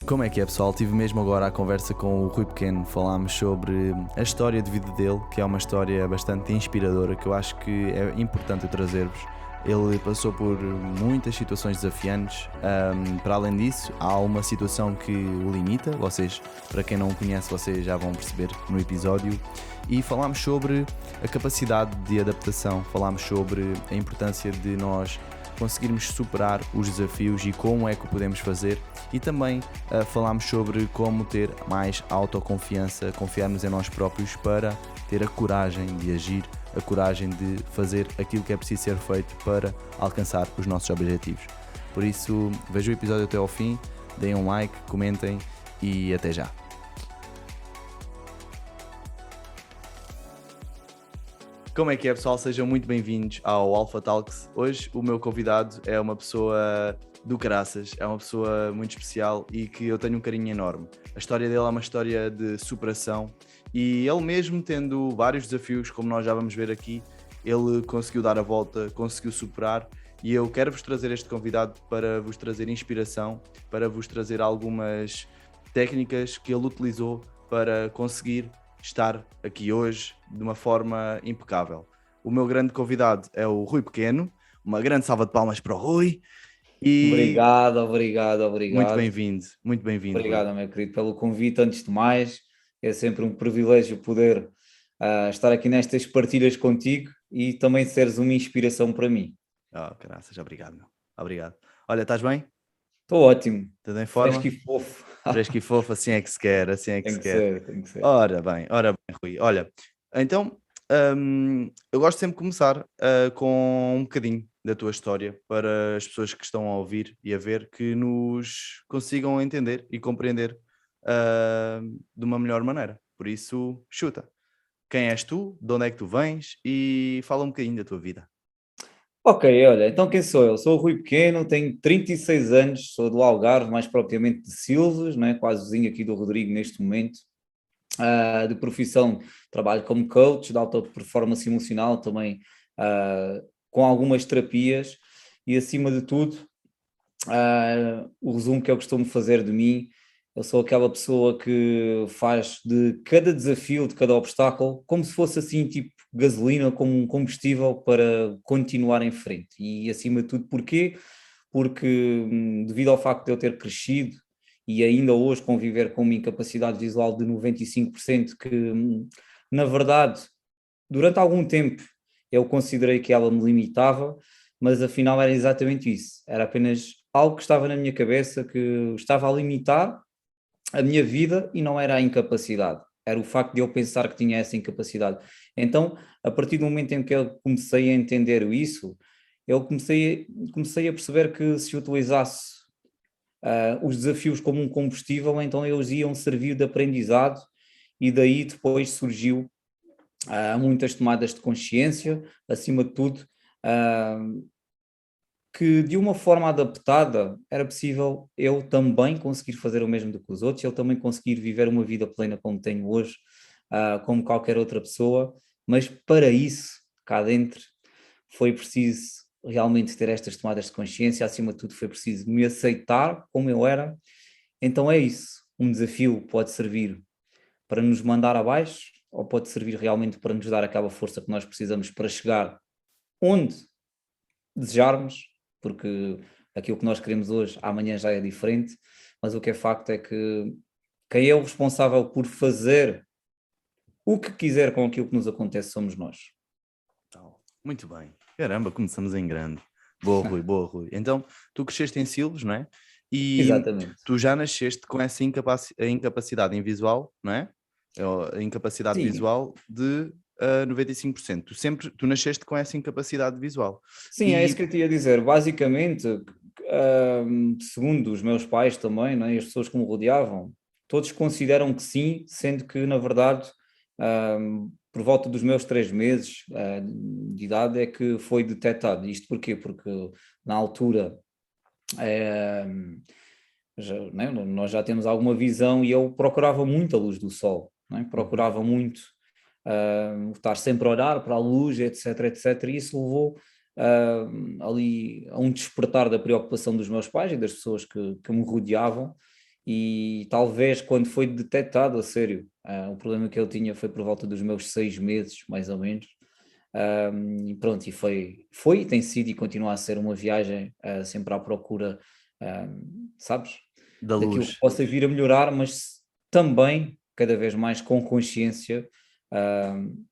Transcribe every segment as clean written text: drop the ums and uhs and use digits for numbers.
Como é que é, pessoal? Tive mesmo agora a conversa com o Rui Pequeno. Falámos sobre a história de vida dele, que é uma história bastante inspiradora, que eu acho que é importante eu trazer-vos. Ele passou por muitas situações desafiantes. Para além disso, há uma situação que o limita. Vocês, para quem não o conhece, vocês já vão perceber no episódio. E falámos sobre a capacidade de adaptação. Falámos sobre a importância de nós conseguirmos superar os desafios e como é que o podemos fazer, e também falámos sobre como ter mais autoconfiança, confiarmos em nós próprios para ter a coragem de agir, a coragem de fazer aquilo que é preciso ser feito para alcançar os nossos objetivos. Por isso, vejam o episódio até ao fim, deem um like, comentem e até já. Como é que é, pessoal? Sejam muito bem-vindos ao Alpha Talks. Hoje o meu convidado é uma pessoa do caraças, é uma pessoa muito especial e que eu tenho um carinho enorme. A história dele é uma história de superação e ele mesmo tendo vários desafios, como nós já vamos ver aqui, ele conseguiu dar a volta, conseguiu superar, e eu quero vos trazer este convidado para vos trazer inspiração, para vos trazer algumas técnicas que ele utilizou para conseguir estar aqui hoje de uma forma impecável. O meu grande convidado é o Rui Pequeno. Uma grande salva de palmas para o Rui. E muito Obrigado. bem-vindo, Rui. Obrigado, meu querido, pelo convite. Antes de mais, é sempre um privilégio poder estar aqui nestas partilhas contigo e também seres uma inspiração para mim. Graças, obrigado, meu. Obrigado. Olha, estás bem? Estou ótimo, Tudo em fresco forma? e fofo. Fresco e fofo, assim é que se quer, assim é que Tem se que quer. ser, tem que ser. Ora bem, Rui. Olha, então, eu gosto sempre de começar com um bocadinho da tua história para as pessoas que estão a ouvir e a ver que nos consigam entender e compreender de uma melhor maneira. Por isso, chuta. Quem és tu? De onde é que tu vens? E fala um bocadinho da tua vida. Ok, olha, então quem sou eu? Sou o Rui Pequeno, tenho 36 anos, sou do Algarve, mais propriamente de Silves, né? Quase vizinho aqui do Rodrigo neste momento. De profissão, trabalho como coach de alta performance emocional também, com algumas terapias e acima de tudo, o resumo que eu costumo fazer de mim, eu sou aquela pessoa que faz de cada desafio, de cada obstáculo, como se fosse assim tipo gasolina, como um combustível para continuar em frente. E acima de tudo, porquê? Porque devido ao facto de eu ter crescido e ainda hoje conviver com uma incapacidade visual de 95%, que na verdade, durante algum tempo eu considerei que ela me limitava, mas afinal era exatamente isso, era apenas algo que estava na minha cabeça, que estava a limitar a minha vida e não era a incapacidade, era o facto de eu pensar que tinha essa incapacidade. Então, a partir do momento em que eu comecei a entender isso, eu comecei a perceber que se utilizasse os desafios como um combustível, então eles iam servir de aprendizado e daí depois surgiu muitas tomadas de consciência, acima de tudo, ah, que de uma forma adaptada era possível eu também conseguir fazer o mesmo do que os outros, eu também conseguir viver uma vida plena como tenho hoje, como qualquer outra pessoa, mas para isso, cá dentro, foi preciso realmente ter estas tomadas de consciência, acima de tudo foi preciso me aceitar como eu era. Então é isso, um desafio pode servir para nos mandar abaixo ou pode servir realmente para nos dar aquela força que nós precisamos para chegar onde desejarmos, porque aquilo que nós queremos hoje, amanhã já é diferente, mas o que é facto é que quem é o responsável por fazer o que quiser com aquilo que nos acontece somos nós. Muito bem. Caramba, começamos em grande. Boa, Rui, boa, Rui. Então, tu cresceste em Silves, não é? E Exatamente. tu já nasceste com essa incapacidade em visual, não é? A incapacidade Sim, visual de 95%. Tu nasceste com essa incapacidade visual. sim, é isso E que eu te ia dizer. Basicamente, segundo os meus pais também, né, e as pessoas que me rodeavam, todos consideram que sim, sendo que, na verdade, por volta dos meus 3 meses de idade é que foi detectado. Isto porquê? Porque na altura nós já temos alguma visão e eu procurava muito a luz do sol, não é? Uhum. Procurava muito estar sempre a olhar para a luz, etc, etc, e isso levou ali a um despertar da preocupação dos meus pais e das pessoas que me rodeavam, e talvez quando foi detectado a sério, o problema que eu tinha foi por volta dos meus 6 meses, mais ou menos. E pronto, e foi e tem sido e continua a ser uma viagem sempre à procura, sabes, Da daquilo que luz. possa vir a melhorar, mas também cada vez mais com consciência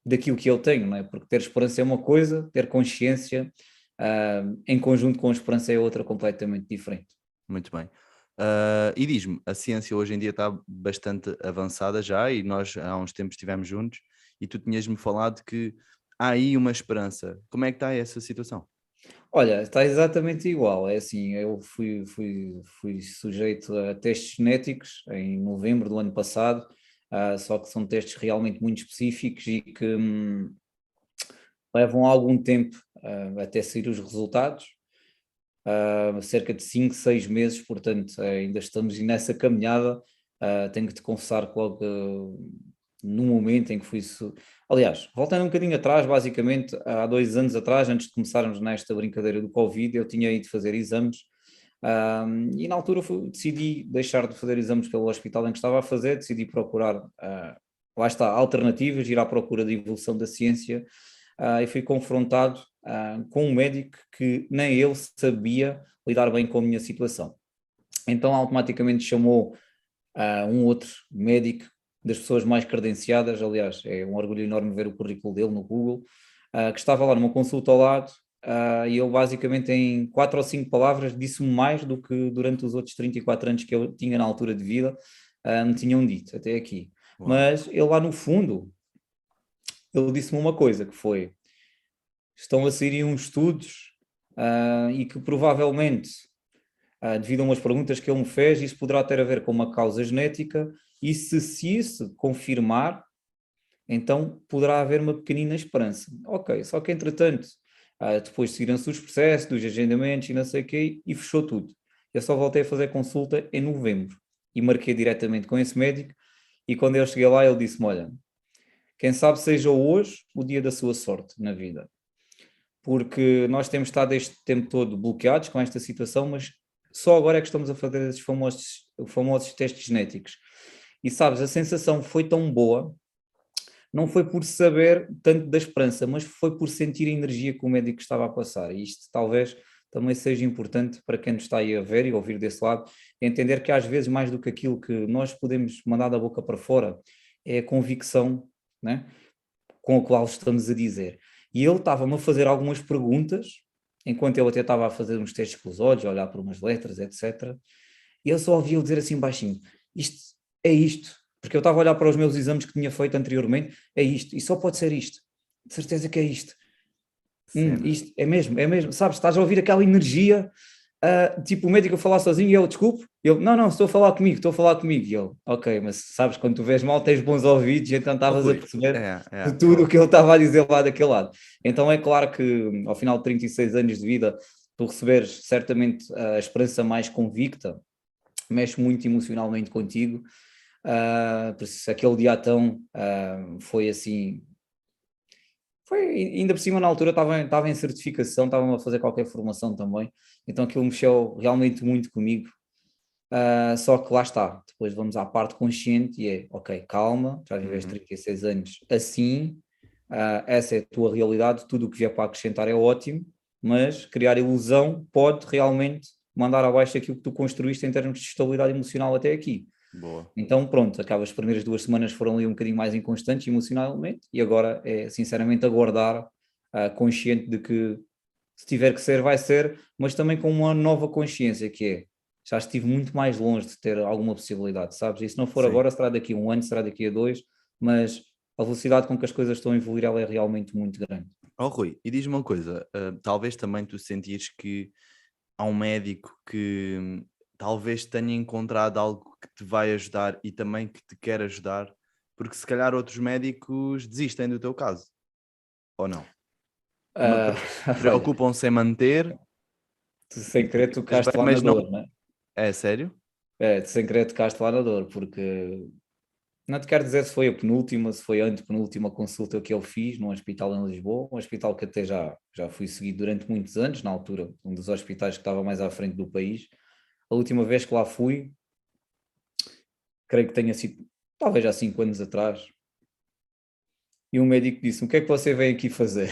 daquilo que eu tenho, não é? Porque ter esperança é uma coisa, ter consciência em conjunto com a esperança é outra completamente diferente. Muito bem. E diz-me, a ciência hoje em dia está bastante avançada já e nós há uns tempos estivemos juntos e tu tinhas-me falado que há aí uma esperança. Como é que está essa situação? Olha, está exatamente igual. É assim, eu fui sujeito a testes genéticos em novembro do ano passado, só que são testes realmente muito específicos e que levam algum tempo até sair os resultados, cerca de 5, 6 meses, portanto, ainda estamos nessa caminhada. Tenho que te confessar que logo no momento em que fui. Aliás, voltando um bocadinho atrás, basicamente, há 2 anos atrás, antes de começarmos nesta brincadeira do Covid, eu tinha ido fazer exames. E na altura decidi deixar de fazer exames pelo hospital em que estava a fazer, decidi procurar, lá está, alternativas, ir à procura de evolução da ciência, e fui confrontado com um médico que nem ele sabia lidar bem com a minha situação. Então automaticamente chamou um outro médico das pessoas mais credenciadas, aliás, é um orgulho enorme ver o currículo dele no Google, que estava lá numa consulta ao lado, e ele basicamente em 4 ou 5 palavras disse-me mais do que durante os outros 34 anos que eu tinha na altura de vida, me tinham dito até aqui. Uau. Mas ele lá no fundo, ele disse-me uma coisa que foi, estão a sair uns estudos e que provavelmente, devido a umas perguntas que ele me fez, isso poderá ter a ver com uma causa genética e se isso confirmar, então poderá haver uma pequenina esperança. Ok, só que entretanto, depois seguiram-se os processos, dos agendamentos e não sei o quê, e fechou tudo. Eu só voltei a fazer consulta em novembro e marquei diretamente com esse médico e quando eu cheguei lá ele disse-me, olha, quem sabe seja hoje o dia da sua sorte na vida, porque nós temos estado este tempo todo bloqueados com esta situação, mas só agora é que estamos a fazer esses famosos testes genéticos. E sabes, a sensação foi tão boa, não foi por saber tanto da esperança, mas foi por sentir a energia que o médico estava a passar. E isto talvez também seja importante para quem nos está aí a ver e ouvir desse lado, entender que às vezes mais do que aquilo que nós podemos mandar da boca para fora, é a convicção, né, com a qual estamos a dizer. E ele estava-me a fazer algumas perguntas, enquanto ele até estava a fazer uns testes com os olhos, a olhar para umas letras, etc. E eu só ouvi ele dizer assim baixinho: isto é isto. Porque eu estava a olhar para os meus exames que tinha feito anteriormente, é isto, e só pode ser isto. De certeza que é isto. Cena. Isto é mesmo, sabes? Estás a ouvir aquela energia, tipo o médico a falar sozinho e eu, desculpe, eu, não, não, estou a falar comigo, estou a falar comigo. E eu, ok, mas sabes, quando tu vês mal, tens bons ouvidos, então Oh, estavas a Rui, perceber de é. tudo o que ele estava a dizer lá daquele lado. Então é claro que ao final de 36 anos de vida, tu receberes certamente a esperança mais convicta, mexe muito emocionalmente contigo. Por isso, aquele dia então foi assim. Foi, ainda por cima, na altura estava em certificação, estava a fazer qualquer formação também, então aquilo mexeu realmente muito comigo. Só que lá está, depois vamos à parte consciente e é, ok, calma, já viveste Uhum. 36 anos assim, essa é a tua realidade, tudo o que vier para acrescentar é ótimo, mas criar ilusão pode realmente mandar abaixo aquilo que tu construíste em termos de estabilidade emocional até aqui. Boa. Então pronto, acaba as primeiras 2 semanas foram ali um bocadinho mais inconstantes emocionalmente e agora é sinceramente aguardar, consciente de que se tiver que ser vai ser, mas também com uma nova consciência que é, já estive muito mais longe de ter alguma possibilidade, sabes? E se não for Sim. agora será daqui a um ano, será daqui a dois, mas a velocidade com que as coisas estão a evoluir ela é realmente muito grande. Oh, Rui, e diz-me uma coisa, talvez também tu sentires que há um médico que talvez tenha encontrado algo que te vai ajudar e também que te quer ajudar, porque se calhar outros médicos desistem do teu caso, ou não? Ah, olha, Preocupam-se em manter tu sem querer mas tocaste lá na mas não dor, não é? é sério? Tu sem querer tocaste lá na dor, porque não te quero dizer se foi a penúltima, se foi a antepenúltima consulta que eu fiz num hospital em Lisboa, um hospital que até já fui seguido durante muitos anos, na altura, um dos hospitais que estava mais à frente do país. A última vez que lá fui, creio que tenha sido talvez há 5 anos atrás, e um médico disse: o que é que você vem aqui fazer?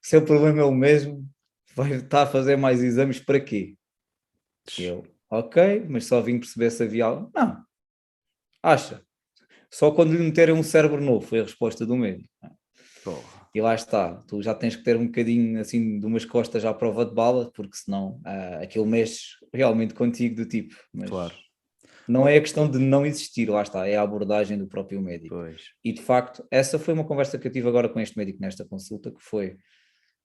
O seu problema é o mesmo, vai estar a fazer mais exames para quê? E eu, ok, mas só vim perceber se havia algo. Não, acha. Só quando lhe meterem um cérebro novo, foi a resposta do médico. Porra, E lá está, tu já tens que ter um bocadinho assim de umas costas à prova de bala, porque senão aquilo mexe realmente contigo do tipo, mas claro. não Oh, é a questão de não existir, lá está, é a abordagem do próprio médico. pois, E de facto, essa foi uma conversa que eu tive agora com este médico nesta consulta, que foi,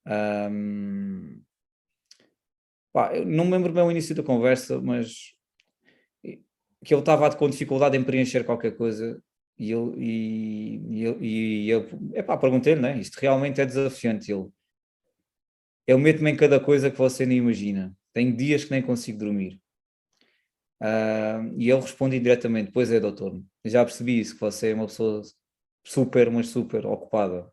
ahm, pá, eu não me lembro bem o início da conversa, mas que ele estava com dificuldade em preencher qualquer coisa e eu epá, perguntei-lhe, né? Isto realmente é desafiante. Eu meto-me em cada coisa que você nem imagina. Tenho dias que nem consigo dormir. E ele responde diretamente: pois é, doutor, já percebi isso, que você é uma pessoa super, mas super ocupada.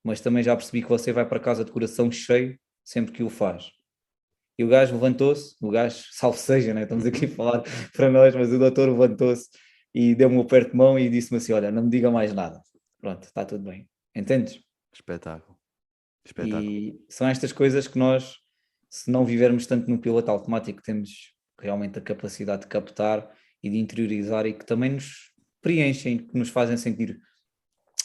Mas também já percebi que você vai para casa de coração cheio sempre que o faz. E o gajo levantou-se, o gajo, salve seja, né? Estamos aqui a uhum. falar para nós, mas o doutor levantou-se e deu-me um aperto de mão e disse-me assim: olha, não me diga mais nada. Pronto, está tudo bem. Entendes? Espetáculo, espetáculo. E são estas coisas que nós, se não vivermos tanto no piloto automático, temos realmente a capacidade de captar e de interiorizar e que também nos preenchem, que nos fazem sentir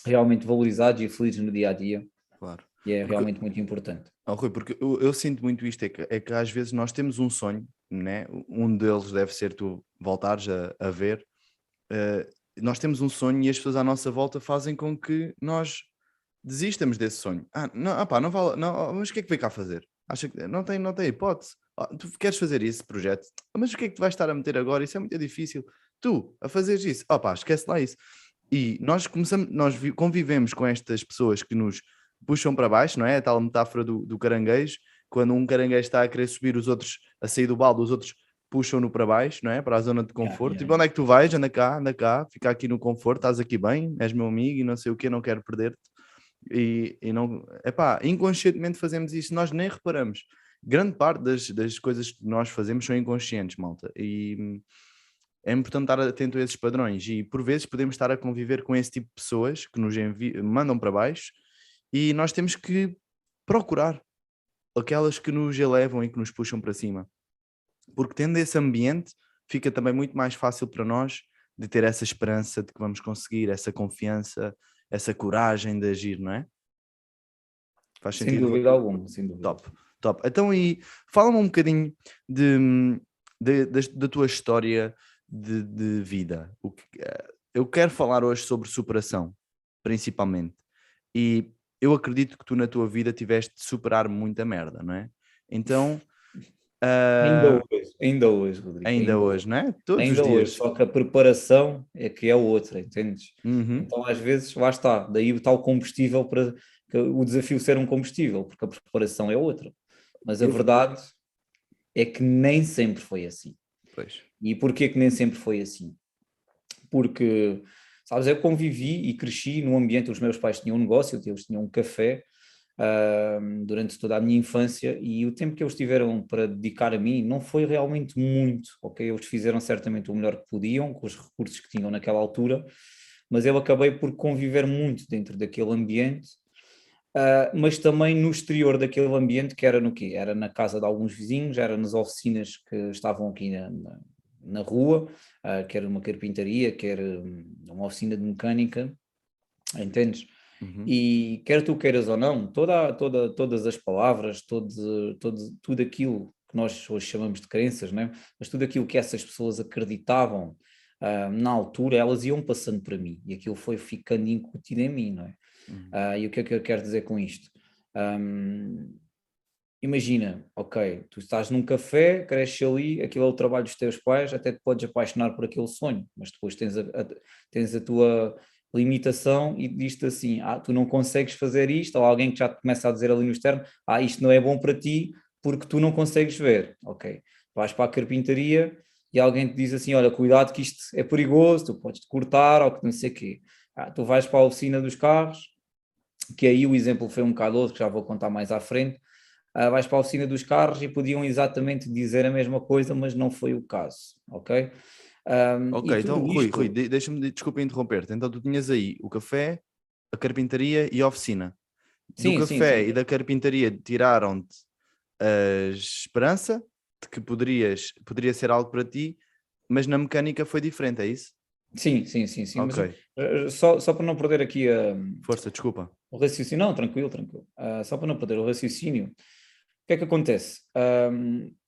realmente valorizados e felizes no dia a dia. Claro. E é Porque, realmente muito importante. Rui, porque eu sinto muito isto, é que às vezes nós temos um sonho, né? Um deles deve ser tu voltares a ver. eh, Nós temos um sonho e as pessoas à nossa volta fazem com que nós desistamos desse sonho. Não, pá, não vale, não, mas o que é que veio cá fazer? Acha que não tem hipótese? Tu queres fazer esse projeto? Mas o que é que tu vais estar a meter agora? Isso é muito difícil. Tu, a fazeres isso, pá, esquece lá isso. E nós começamos, convivemos com estas pessoas que nos puxam para baixo, não é? A tal metáfora do caranguejo, quando um caranguejo está a querer subir, os outros a sair do balde, os outros puxam-no para baixo, não é? Para a zona de Yeah, conforto. yeah, Tipo, onde yeah. é que tu vais? Anda cá, fica aqui no conforto, estás aqui bem, és meu amigo e não sei o que, não quero perder-te. E não, epá, inconscientemente fazemos isso, nós nem reparamos. Grande parte das coisas que nós fazemos são inconscientes, malta. E é importante estar atento a esses padrões. E por vezes podemos estar a conviver com esse tipo de pessoas que nos mandam para baixo e nós temos que procurar aquelas que nos elevam e que nos puxam para cima. Porque tendo esse ambiente, fica também muito mais fácil para nós de ter essa esperança de que vamos conseguir, essa confiança, essa coragem de agir, não é? Faz Sem sentido? dúvida alguma, sem dúvida. Top, top. Então, e fala-me um bocadinho da tua história de vida. Eu quero falar hoje sobre superação, principalmente. E eu acredito que tu na tua vida tiveste de superar muita merda, não é? Então, ah, Ainda hoje, Rodrigo, ainda hoje, não é? Todos os ainda hoje, dias. só que a preparação é que é outra, entendes? Uhum. Então, às vezes, lá está, daí o tal combustível para o desafio ser um combustível, porque a preparação é outra. Mas a Eu, verdade é que nem sempre foi assim. pois. E porquê que nem sempre foi assim? Porque, sabes, eu convivi e cresci num ambiente, os meus pais tinham um negócio, eles tinham um café, durante toda a minha infância e o tempo que eles tiveram para dedicar a mim não foi realmente muito, ok? Eles fizeram certamente o melhor que podiam com os recursos que tinham naquela altura, mas eu acabei por conviver muito dentro daquele ambiente, mas também no exterior daquele ambiente, que era no quê? Era na casa de alguns vizinhos, era nas oficinas que estavam aqui na rua, quer uma carpintaria, quer uma oficina de mecânica, entendes? Uhum. E quer tu queiras ou não, todas as palavras, tudo aquilo que nós hoje chamamos de crenças, né? Mas tudo aquilo que essas pessoas acreditavam na altura, elas iam passando para mim e aquilo foi ficando incutido em mim, não é? Uhum. E o que é que eu quero dizer com isto? Ahm, Imagina, ok, tu estás num café, cresces ali, aquilo é o trabalho dos teus pais, até te podes apaixonar por aquele sonho, mas depois tens a tua limitação e diz-te assim, tu não consegues fazer isto, ou alguém que já te começa a dizer ali no externo, isto não é bom para ti porque tu não consegues ver, ok. Vais para a carpintaria e alguém te diz assim, olha, cuidado que isto é perigoso, tu podes te cortar, ou que não sei o quê. Tu vais para a oficina dos carros, que aí o exemplo foi um bocado outro, que já vou contar mais à frente, vais para a oficina dos carros e podiam exatamente dizer a mesma coisa, mas não foi o caso, ok? E Ok, então tudo Rui, isto, deixa-me, desculpa interromper-te. Então tu tinhas aí o café, a carpintaria e a oficina. Do sim, sim, café sim, e da carpintaria tiraram-te a esperança de que poderia ser algo para ti, mas na mecânica foi diferente, é isso? sim, sim, sim, sim, mas Ok, só para não perder aqui força, desculpa. o raciocínio, não, tranquilo, tranquilo. Só para não perder o raciocínio, o que é que acontece?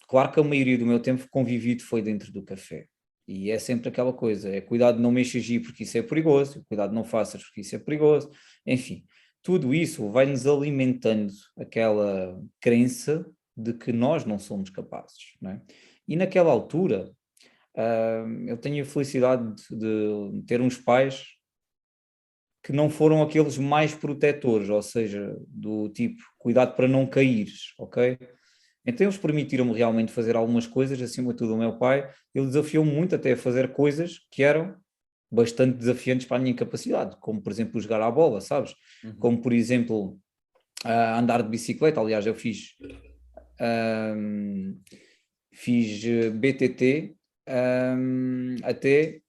Claro que a maioria do meu tempo convivido foi dentro do café. E é sempre aquela coisa, é cuidado de não mexas aí porque isso é perigoso, cuidado de não faças porque isso é perigoso, enfim, tudo isso vai-nos alimentando aquela crença de que nós não somos capazes, não é? E naquela altura, eu tenho a felicidade de ter uns pais que não foram aqueles mais protetores, ou seja, do tipo, cuidado para não caíres, ok? Então eles permitiram-me realmente fazer algumas coisas, acima de tudo o meu pai, ele desafiou-me muito até a fazer coisas que eram bastante desafiantes para a minha capacidade, como por exemplo jogar à bola, sabes? Uhum. Como por exemplo andar de bicicleta, aliás eu ahm, fiz BTT até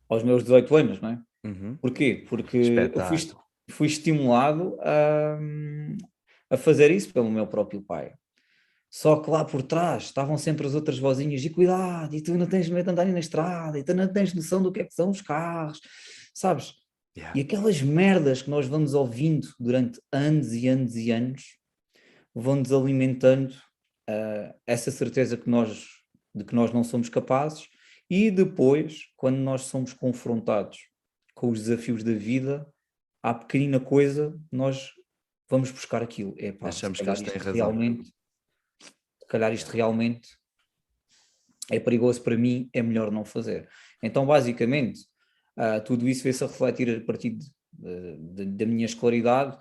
aos meus 18 anos, não é? Uhum. Porquê? Porque eu Espetáculo. fui estimulado a fazer isso pelo meu próprio pai. Só que lá por trás estavam sempre as outras vozinhas, e cuidado, e tu não tens medo de andar aí na estrada, e tu não tens noção do que é que são os carros, sabes? Yeah. E aquelas merdas que nós vamos ouvindo durante anos e anos e anos vão-nos alimentando essa certeza de que nós não somos capazes, e depois, quando nós somos confrontados com os desafios da vida, à pequenina coisa, nós vamos buscar aquilo. Epá, Achamos que eles têm razão. se calhar isto Yeah. realmente é perigoso para mim, é melhor não fazer. Então, basicamente, tudo isso veio-se a refletir a partir da minha escolaridade,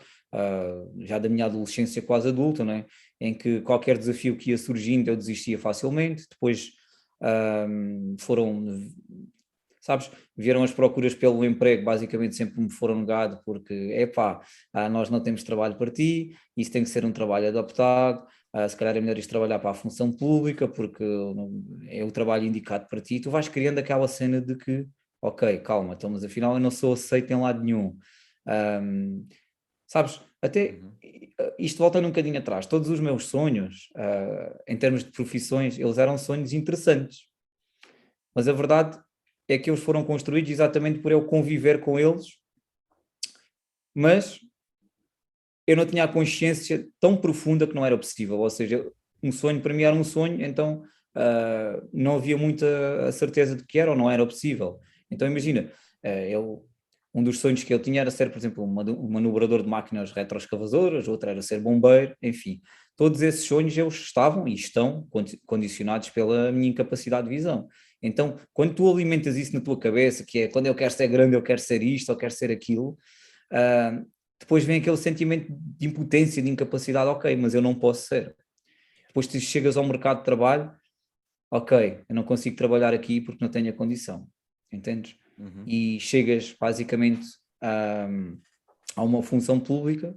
já da minha adolescência quase adulta, não é? Em que qualquer desafio que ia surgindo eu desistia facilmente, depois foram, sabes, vieram as procuras pelo emprego, basicamente sempre me foram negado porque, epá, nós não temos trabalho para ti, isso tem que ser um trabalho adaptado, se calhar é melhor isto trabalhar para a função pública porque é o trabalho indicado para ti, tu vais criando aquela cena de que, ok, calma, então, mas afinal eu não sou aceito em lado nenhum. Ahm, Sabes, até Uhum. isto voltando um bocadinho atrás, todos os meus sonhos, em termos de profissões, eles eram sonhos interessantes, mas a verdade é que eles foram construídos exatamente por eu conviver com eles, mas eu não tinha a consciência tão profunda que não era possível, ou seja, um sonho para mim era um sonho, então não havia muita a certeza de que era ou não era possível. Então imagina, um dos sonhos que eu tinha era ser, por exemplo, um manobrador de máquinas retroescavadoras, outro era ser bombeiro, enfim. Todos esses sonhos eles estavam e estão condicionados pela minha incapacidade de visão. Então, quando tu alimentas isso na tua cabeça, que é quando eu quero ser grande, eu quero ser isto, eu quero ser aquilo, ah, depois vem aquele sentimento de impotência, de incapacidade, ok, mas eu não posso ser. Depois tu chegas ao mercado de trabalho, ok, eu não consigo trabalhar aqui porque não tenho a condição, entendes? Uhum. E chegas basicamente a uma função pública,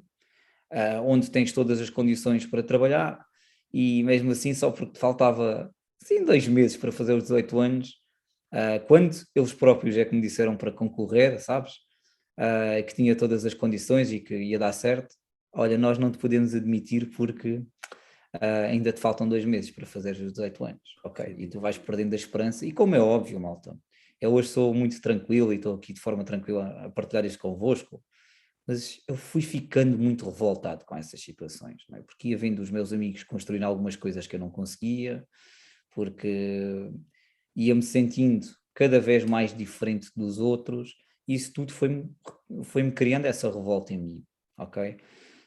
onde tens todas as condições para trabalhar, e mesmo assim, só porque te faltava assim 2 meses para fazer os 18 anos, quando eles próprios é que me disseram para concorrer, sabes? Que tinha todas as condições e que ia dar certo. Olha, nós não te podemos admitir porque ainda te faltam 2 meses para fazer os 18 anos, ok? E tu Acredito. vais perdendo a esperança, e como é óbvio, malta, eu hoje sou muito tranquilo e estou aqui de forma tranquila a partilhar isto convosco, mas eu fui ficando muito revoltado com essas situações, não é? Porque ia vendo os meus amigos construindo algumas coisas que eu não conseguia, porque ia-me sentindo cada vez mais diferente dos outros, e isso tudo foi-me criando essa revolta em mim, ok?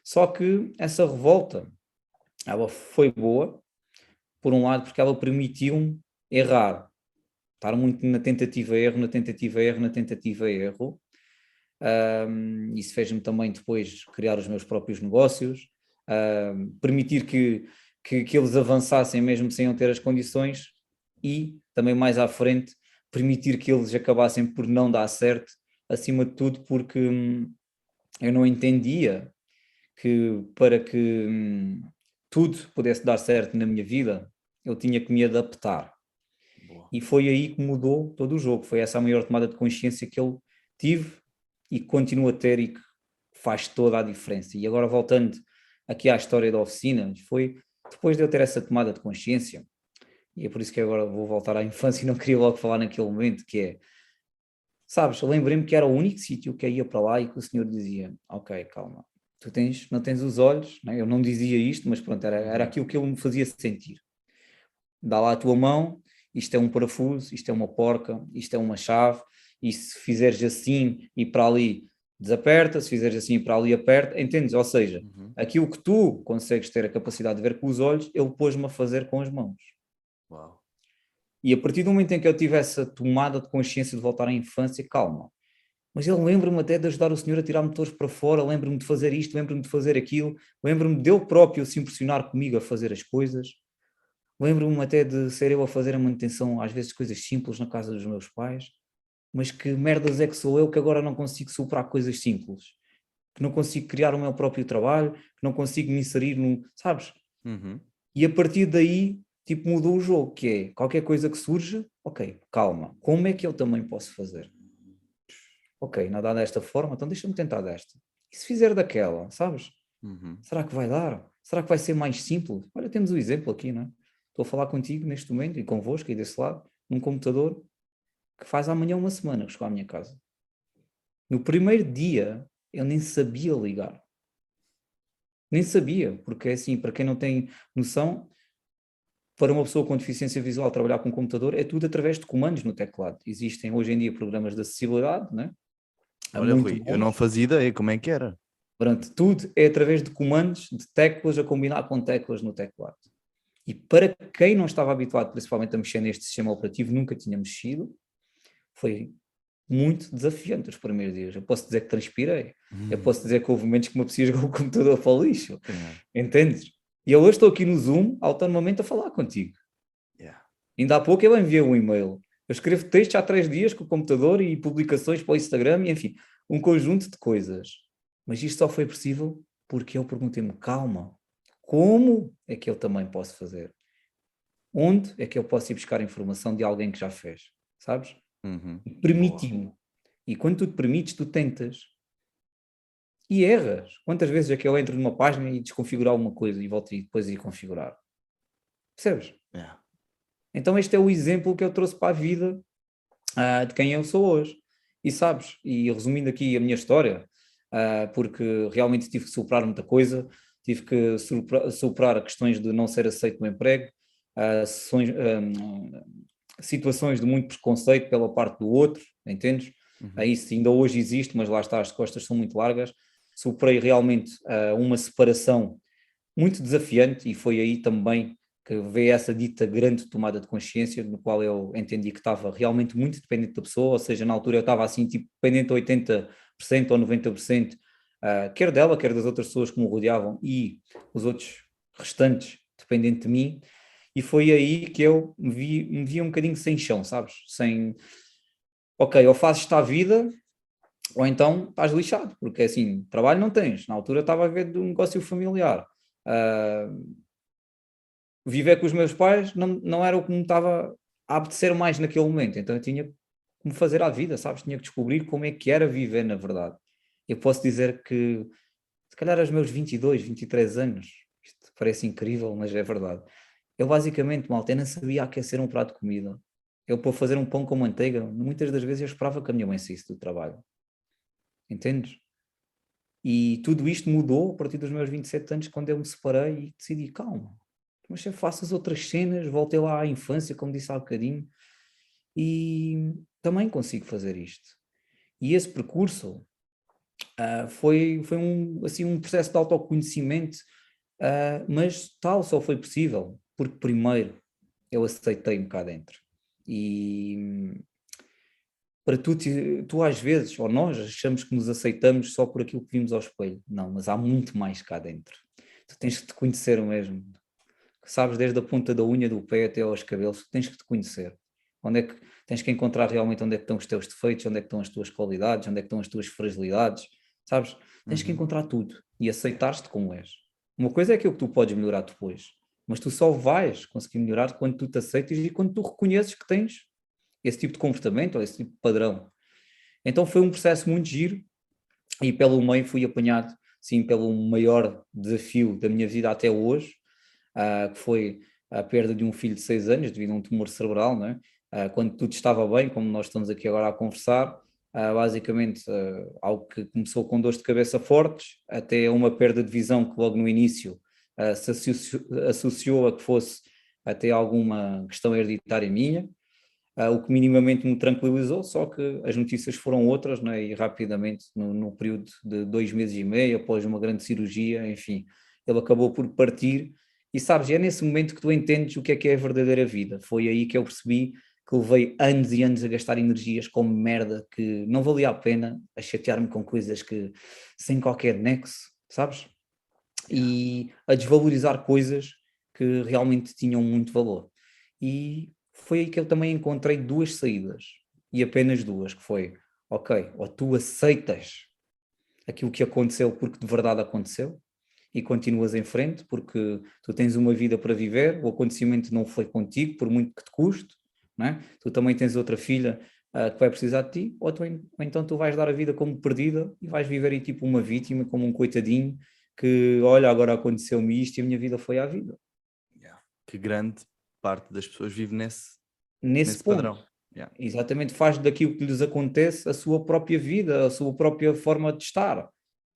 Só que essa revolta, ela foi boa, por um lado, porque ela permitiu-me errar, estar muito na tentativa-erro, na tentativa-erro, na tentativa-erro. Isso fez-me também depois criar os meus próprios negócios, permitir que eles avançassem mesmo sem eu ter as condições, e também mais à frente permitir que eles acabassem por não dar certo, acima de tudo porque eu não entendia que para que tudo pudesse dar certo na minha vida, eu tinha que me adaptar. Boa. E foi aí que mudou todo o jogo. Foi essa a maior tomada de consciência que ele tive e que continua a ter e que faz toda a diferença. E agora voltando aqui à história da oficina, foi depois de eu ter essa tomada de consciência, e é por isso que agora vou voltar à infância e não queria logo falar naquele momento, que é, sabes, eu lembrei-me que era o único sítio que eu ia para lá e que o senhor dizia, ok, calma, não tens os olhos, né? Eu não dizia isto, mas pronto, era aquilo que ele me fazia sentir. Dá lá a tua mão, isto é um parafuso, isto é uma porca, isto é uma chave, e se fizeres assim e para ali desaperta, se fizeres assim e para ali aperta, entendes? Ou seja, Uhum. aquilo que tu consegues ter a capacidade de ver com os olhos, ele pôs-me a fazer com as mãos. Uau. E a partir do momento em que eu tive essa tomada de consciência de voltar à infância, calma. Mas eu lembro-me até de ajudar o senhor a tirar motores para fora, lembro-me de fazer isto, lembro-me de fazer aquilo, lembro-me dele próprio se impressionar comigo a fazer as coisas. Lembro-me até de ser eu a fazer a manutenção, às vezes coisas simples na casa dos meus pais, mas que merdas é que sou eu que agora não consigo superar coisas simples, que não consigo criar o meu próprio trabalho, que não consigo me inserir no, sabes? Uhum. E a partir daí, tipo, mudou o jogo, que é qualquer coisa que surja, ok, calma, como é que eu também posso fazer? Ok, não dá desta forma, então deixa-me tentar desta. E se fizer daquela, sabes? Uhum. Será que vai dar? Será que vai ser mais simples? Olha, temos o exemplo aqui, não é? Estou a falar contigo neste momento e convosco e desse lado, num computador que faz amanhã uma semana que chegou à minha casa. No primeiro dia, eu nem sabia ligar. Nem sabia, porque é assim, para quem não tem noção, para uma pessoa com deficiência visual trabalhar com um computador é tudo através de comandos no teclado. Existem hoje em dia programas de acessibilidade, né? Há Olha, muito Rui, eu não bons. fazia ideia como é que era. Pronto, tudo é através de comandos, de teclas a combinar com teclas no teclado. E para quem não estava habituado, principalmente a mexer neste sistema operativo, nunca tinha mexido, foi muito desafiante os primeiros dias. Eu posso dizer que transpirei. Eu posso dizer que houve momentos que me apetecia jogar o computador para o lixo. Yeah. Entendes? E eu hoje estou aqui no Zoom, autonomamente, a falar contigo. Yeah. Ainda há pouco eu enviei um e-mail. Eu escrevo textos há 3 dias com o computador e publicações para o Instagram, e enfim, um conjunto de coisas. Mas isto só foi possível porque eu perguntei-me, calma, como é que eu também posso fazer? Onde é que eu posso ir buscar informação de alguém que já fez? Sabes? Uhum. E Boa. permiti-me. E quando tu te permites, tu tentas. E erras. Quantas vezes é que eu entro numa página e desconfigurar alguma coisa e volto e depois ir configurar? Percebes? Yeah. Então este é o exemplo que eu trouxe para a vida, de quem eu sou hoje. E sabes, e resumindo aqui a minha história, porque realmente tive que superar muita coisa, tive que superar questões de não ser aceito no emprego, situações de muito preconceito pela parte do outro, entendes? Uhum. Isso ainda hoje existe, mas lá está, as costas são muito largas. Superei realmente uma separação muito desafiante e foi aí também que veio essa dita grande tomada de consciência, no qual eu entendi que estava realmente muito dependente da pessoa, ou seja, na altura eu estava assim, tipo, dependente a 80% ou 90%, quer dela, quer das outras pessoas que me rodeavam e os outros restantes dependente de mim, e foi aí que eu me vi um bocadinho sem chão, sabes? Sem, ok, ou fazes-te à vida, ou então estás lixado, porque assim, trabalho não tens. Na altura estava a ver de um negócio familiar. Ah, Viver com os meus pais não era o que me estava a apetecer mais naquele momento, então eu tinha que me fazer à vida, sabes? Tinha que descobrir como é que era viver na verdade. Eu posso dizer que, se calhar aos meus 22, 23 anos, isto parece incrível, mas é verdade. Eu basicamente, malta, eu não sabia aquecer um prato de comida. Eu, para fazer um pão com manteiga, muitas das vezes eu esperava que a minha mãe saísse do trabalho. Entendes? E tudo isto mudou a partir dos meus 27 anos, quando eu me separei e decidi, calma, mas se eu faço as outras cenas, voltei lá à infância, como disse há bocadinho, e também consigo fazer isto. E esse percurso foi assim, um processo de autoconhecimento, mas tal só foi possível porque primeiro eu aceitei-me cá dentro. E para tu às vezes, ou nós, achamos que nos aceitamos só por aquilo que vimos ao espelho. Não, mas há muito mais cá dentro. Tu tens que te conhecer mesmo. Sabes, desde a ponta da unha do pé até aos cabelos, tu tens que te conhecer. Onde é que tens que encontrar realmente onde é que estão os teus defeitos, onde é que estão as tuas qualidades, onde é que estão as tuas fragilidades, sabes? Tens que Uhum. encontrar tudo e aceitar-te como és. Uma coisa é aquilo que tu podes melhorar depois, mas tu só vais conseguir melhorar quando tu te aceitas e quando tu reconheces que tens esse tipo de comportamento ou esse tipo de padrão. Então foi um processo muito giro e pelo meio fui apanhado, sim, pelo maior desafio da minha vida até hoje, que foi a perda de um filho de 6 anos devido a um tumor cerebral, não é? Quando tudo estava bem, como nós estamos aqui agora a conversar, basicamente algo que começou com dores de cabeça fortes, até uma perda de visão que logo no início se associou a que fosse até alguma questão hereditária minha, o que minimamente me tranquilizou, só que as notícias foram outras, né? E rapidamente, no período de 2 meses e meio, após uma grande cirurgia, enfim, ele acabou por partir, e sabes, é nesse momento que tu entendes o que é a verdadeira vida. Foi aí que eu percebi que levei anos e anos a gastar energias com merda que não valia a pena, a chatear-me com coisas que sem qualquer nexo, sabes? E a desvalorizar coisas que realmente tinham muito valor. E foi aí que eu também encontrei duas saídas, e apenas duas, que foi, ok, ou tu aceitas aquilo que aconteceu porque de verdade aconteceu, e continuas em frente porque tu tens uma vida para viver, o acontecimento não foi contigo, por muito que te custe, não é? Tu também tens outra filha que vai precisar de ti, ou então tu vais dar a vida como perdida e vais viver aí tipo uma vítima, como um coitadinho, que olha, agora aconteceu-me isto e a minha vida foi à vida. Yeah. Que grande parte das pessoas vive Nesse nesse ponto, padrão. Yeah. exatamente, faz daquilo que lhes acontece a sua própria vida, a sua própria forma de estar.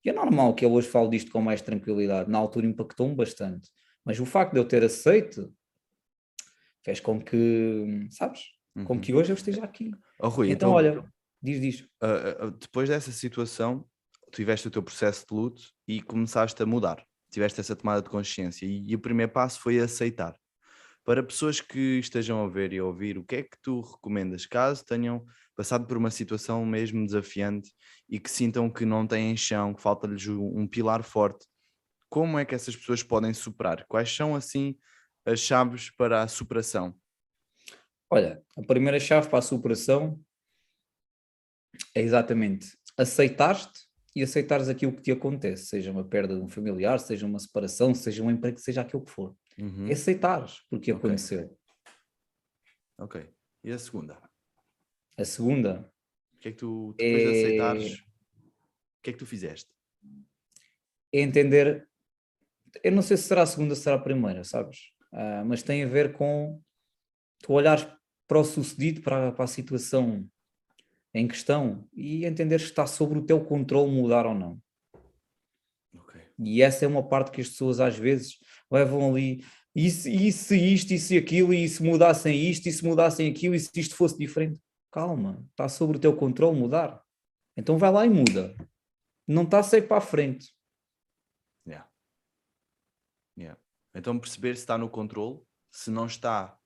E é normal que eu hoje falo disto com mais tranquilidade, na altura impactou-me bastante, mas o facto de eu ter aceito fez com que, sabes, com Uhum. que hoje eu esteja aqui. Oh, Rui, Então, então olha, diz. depois dessa situação, tiveste o teu processo de luto e começaste a mudar. Tiveste essa tomada de consciência e o primeiro passo foi aceitar. Para pessoas que estejam a ver e a ouvir, o que é que tu recomendas caso tenham passado por uma situação mesmo desafiante e que sintam que não têm chão, que falta-lhes um pilar forte? Como é que essas pessoas podem superar? Quais são, assim, as chaves para a superação? Olha, a primeira chave para a superação é exatamente aceitares-te e aceitares aquilo que te acontece, seja uma perda de um familiar, seja uma separação, seja um emprego, seja aquilo que for. É Uhum. aceitares porque Ok, aconteceu. ok. E a segunda? A segunda O que é que tu, depois de é, aceitares, o que é que tu fizeste? é entender, eu não sei se será a segunda ou será a primeira, sabes? Mas tem a ver com tu olhares para o sucedido, para a situação em questão e entenderes que está sobre o teu controle mudar ou não. Ok. E essa é uma parte que as pessoas às vezes levam ali, e se isto, e se aquilo, e se mudassem isto, e se mudassem aquilo, e se isto fosse diferente. Calma, está sobre o teu controle mudar. Então vai lá e muda. Não está a sair para a frente. Yeah. Yeah. Então perceber se está no controle, se não está,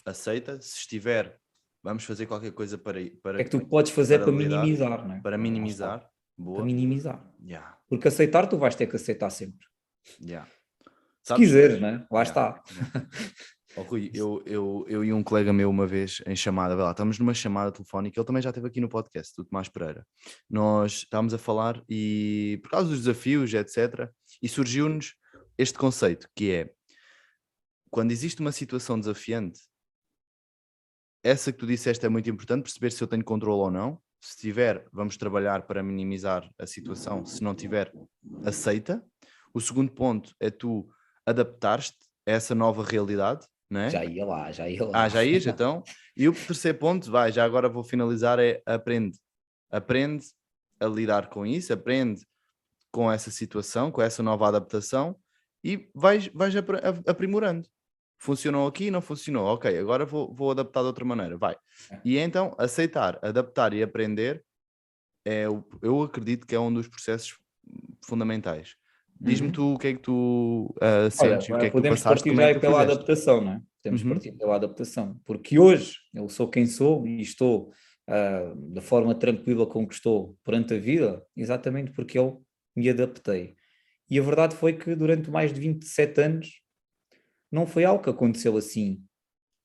aceita, se estiver, vamos fazer qualquer coisa O que é que tu podes fazer para para lidar, minimizar, não é? para Lá está, minimizar. para Boa. minimizar. Yeah. Porque aceitar, tu vais ter que aceitar sempre. Yeah. Se Sabes? quiseres, não é? Lá Yeah. está. Yeah. Oh, Rui, eu e um colega meu uma vez em chamada, vai lá, estamos numa chamada telefónica, ele também já esteve aqui no podcast, do Tomás Pereira. Nós estávamos a falar e por causa dos desafios, etc. E surgiu-nos este conceito que é quando existe uma situação desafiante, essa que tu disseste é muito importante, perceber se eu tenho controle ou não. Se tiver, vamos trabalhar para minimizar a situação. Se não tiver, aceita. O segundo ponto é tu adaptar-te a essa nova realidade, não é? Já ia lá, já ia lá. Já ias então? E o terceiro ponto, vai, já agora vou finalizar, é aprende. Aprende a lidar com isso, aprende com essa situação, com essa nova adaptação e vais aprimorando. Funcionou aqui, não funcionou. Ok, agora vou adaptar de outra maneira. Vai. E então aceitar, adaptar e aprender eu acredito que é um dos processos fundamentais. Diz-me Uhum. tu o que é que tu Olha, sentes e o que é que tu podemos passaste, partir como já é que aí tu pela fizeste. adaptação, não é? Podemos Uhum. partir pela adaptação, porque hoje eu sou quem sou e estou da forma tranquila com que estou perante a vida, exatamente porque eu me adaptei. E a verdade foi que durante mais de 27 anos não foi algo que aconteceu assim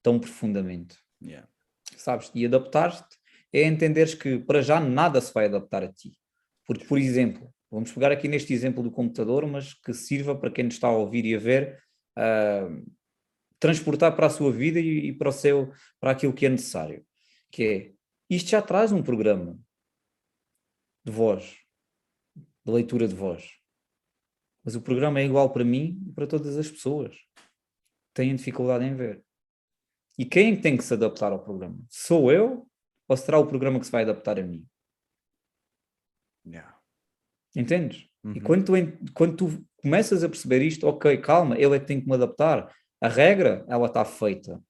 tão profundamente, Yeah. sabes? E adaptar-te é entenderes que para já nada se vai adaptar a ti. Porque, por exemplo, vamos pegar aqui neste exemplo do computador, mas que sirva para quem nos está a ouvir e a ver transportar para a sua vida e para aquilo que é necessário. Que é, isto já traz um programa de voz, de leitura de voz. Mas o programa é igual para mim e para todas as pessoas. Têm dificuldade em ver. E quem tem que se adaptar ao programa? Sou eu ou será o programa que se vai adaptar a mim? Yeah. Entendes? E Uhum. quando tu começas a perceber isto, ok, calma, eu é que tenho que me adaptar. A regra, ela está feita.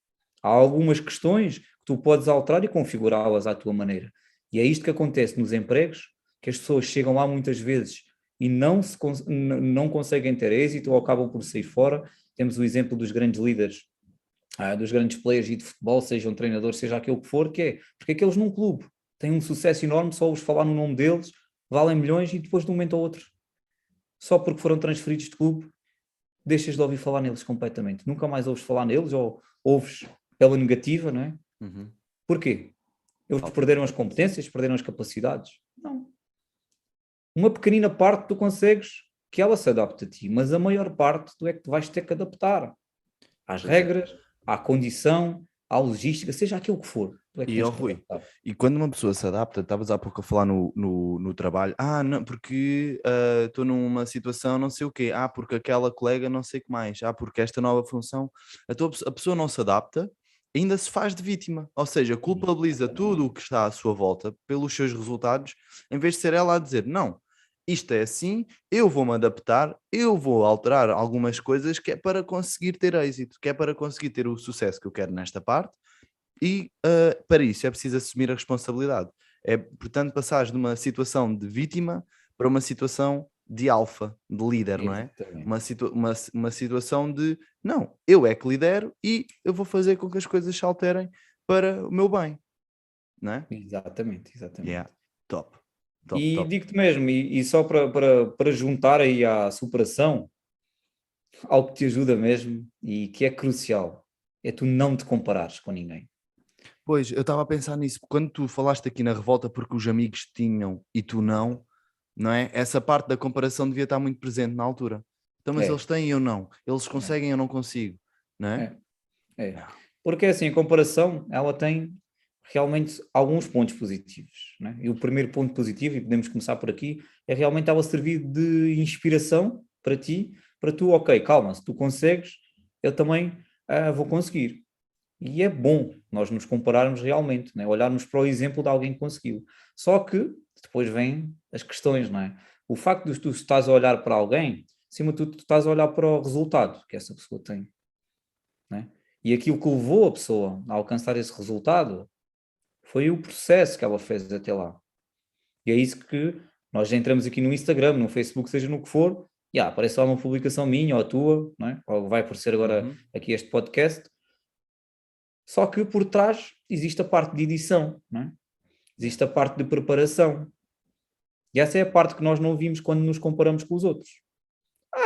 Há algumas questões que tu podes alterar e configurá-las à tua maneira. E é isto que acontece nos empregos, que as pessoas chegam lá muitas vezes e não conseguem ter êxito ou acabam por sair fora. Temos o exemplo dos grandes líderes, dos grandes players de futebol, seja um treinador, seja aquilo que for, que é porque aqueles num clube têm um sucesso enorme, só os falar no nome deles, valem milhões e depois de um momento ao outro, só porque foram transferidos de clube, deixas de ouvir falar neles completamente. Nunca mais ouves falar neles ou ouves pela negativa, não é? Uhum. Porquê? Eles perderam as competências, perderam as capacidades? Não. Uma pequenina parte tu consegues que ela se adapte a ti, mas a maior parte tu é que vais ter que adaptar às Pois é. regras, à condição, à logística, seja aquilo que for, tu é que E tens ó que Rui, adaptar. e quando uma pessoa se adapta, estavas há pouco a falar no trabalho, não, porque estou numa situação não sei o quê, porque aquela colega não sei o que mais, porque esta nova função, a pessoa não se adapta, ainda se faz de vítima, ou seja, culpabiliza tudo o que está à sua volta pelos seus resultados, em vez de ser ela a dizer, não, isto é assim, eu vou-me adaptar, eu vou alterar algumas coisas que é para conseguir ter êxito, que é para conseguir ter o sucesso que eu quero nesta parte, e para isso é preciso assumir a responsabilidade. É, portanto, passares de uma situação de vítima para uma situação de alfa, de líder, não é? Exatamente. Uma situação de, não, eu é que lidero e eu vou fazer com que as coisas se alterem para o meu bem, não é? Exatamente, exatamente. Yeah, top, top, E top. digo-te mesmo, e só para juntar aí à superação, algo que te ajuda mesmo e que é crucial, é tu não te comparares com ninguém. Pois, eu estava a pensar nisso, quando tu falaste aqui na revolta porque os amigos tinham e tu não é? Essa parte da comparação devia estar muito presente na altura. Então, mas eles É, têm e eu não. Eles é, conseguem e eu não consigo, não é? é, é. Yeah. Porque assim, a comparação, ela tem realmente alguns pontos positivos, né? E o primeiro ponto positivo, e podemos começar por aqui, é realmente ela servir de inspiração para ti, para tu, ok, calma, se tu consegues, eu também vou conseguir. E é bom nós nos compararmos realmente, né? Olharmos para o exemplo de alguém que conseguiu. Só que depois vêm as questões, não é? O facto de tu estás a olhar para alguém, acima de tudo, tu estás a olhar para o resultado que essa pessoa tem, né? E aquilo que levou a pessoa a alcançar esse resultado foi o processo que ela fez até lá. E é isso que nós entramos aqui no Instagram, no Facebook, seja no que for, e aparece lá uma publicação minha ou a tua, não é? Ou vai aparecer agora Uhum. aqui este podcast. Só que por trás existe a parte de edição, não é? Yeah. Existe a parte de preparação. E essa é a parte que nós não vimos quando nos comparamos com os outros.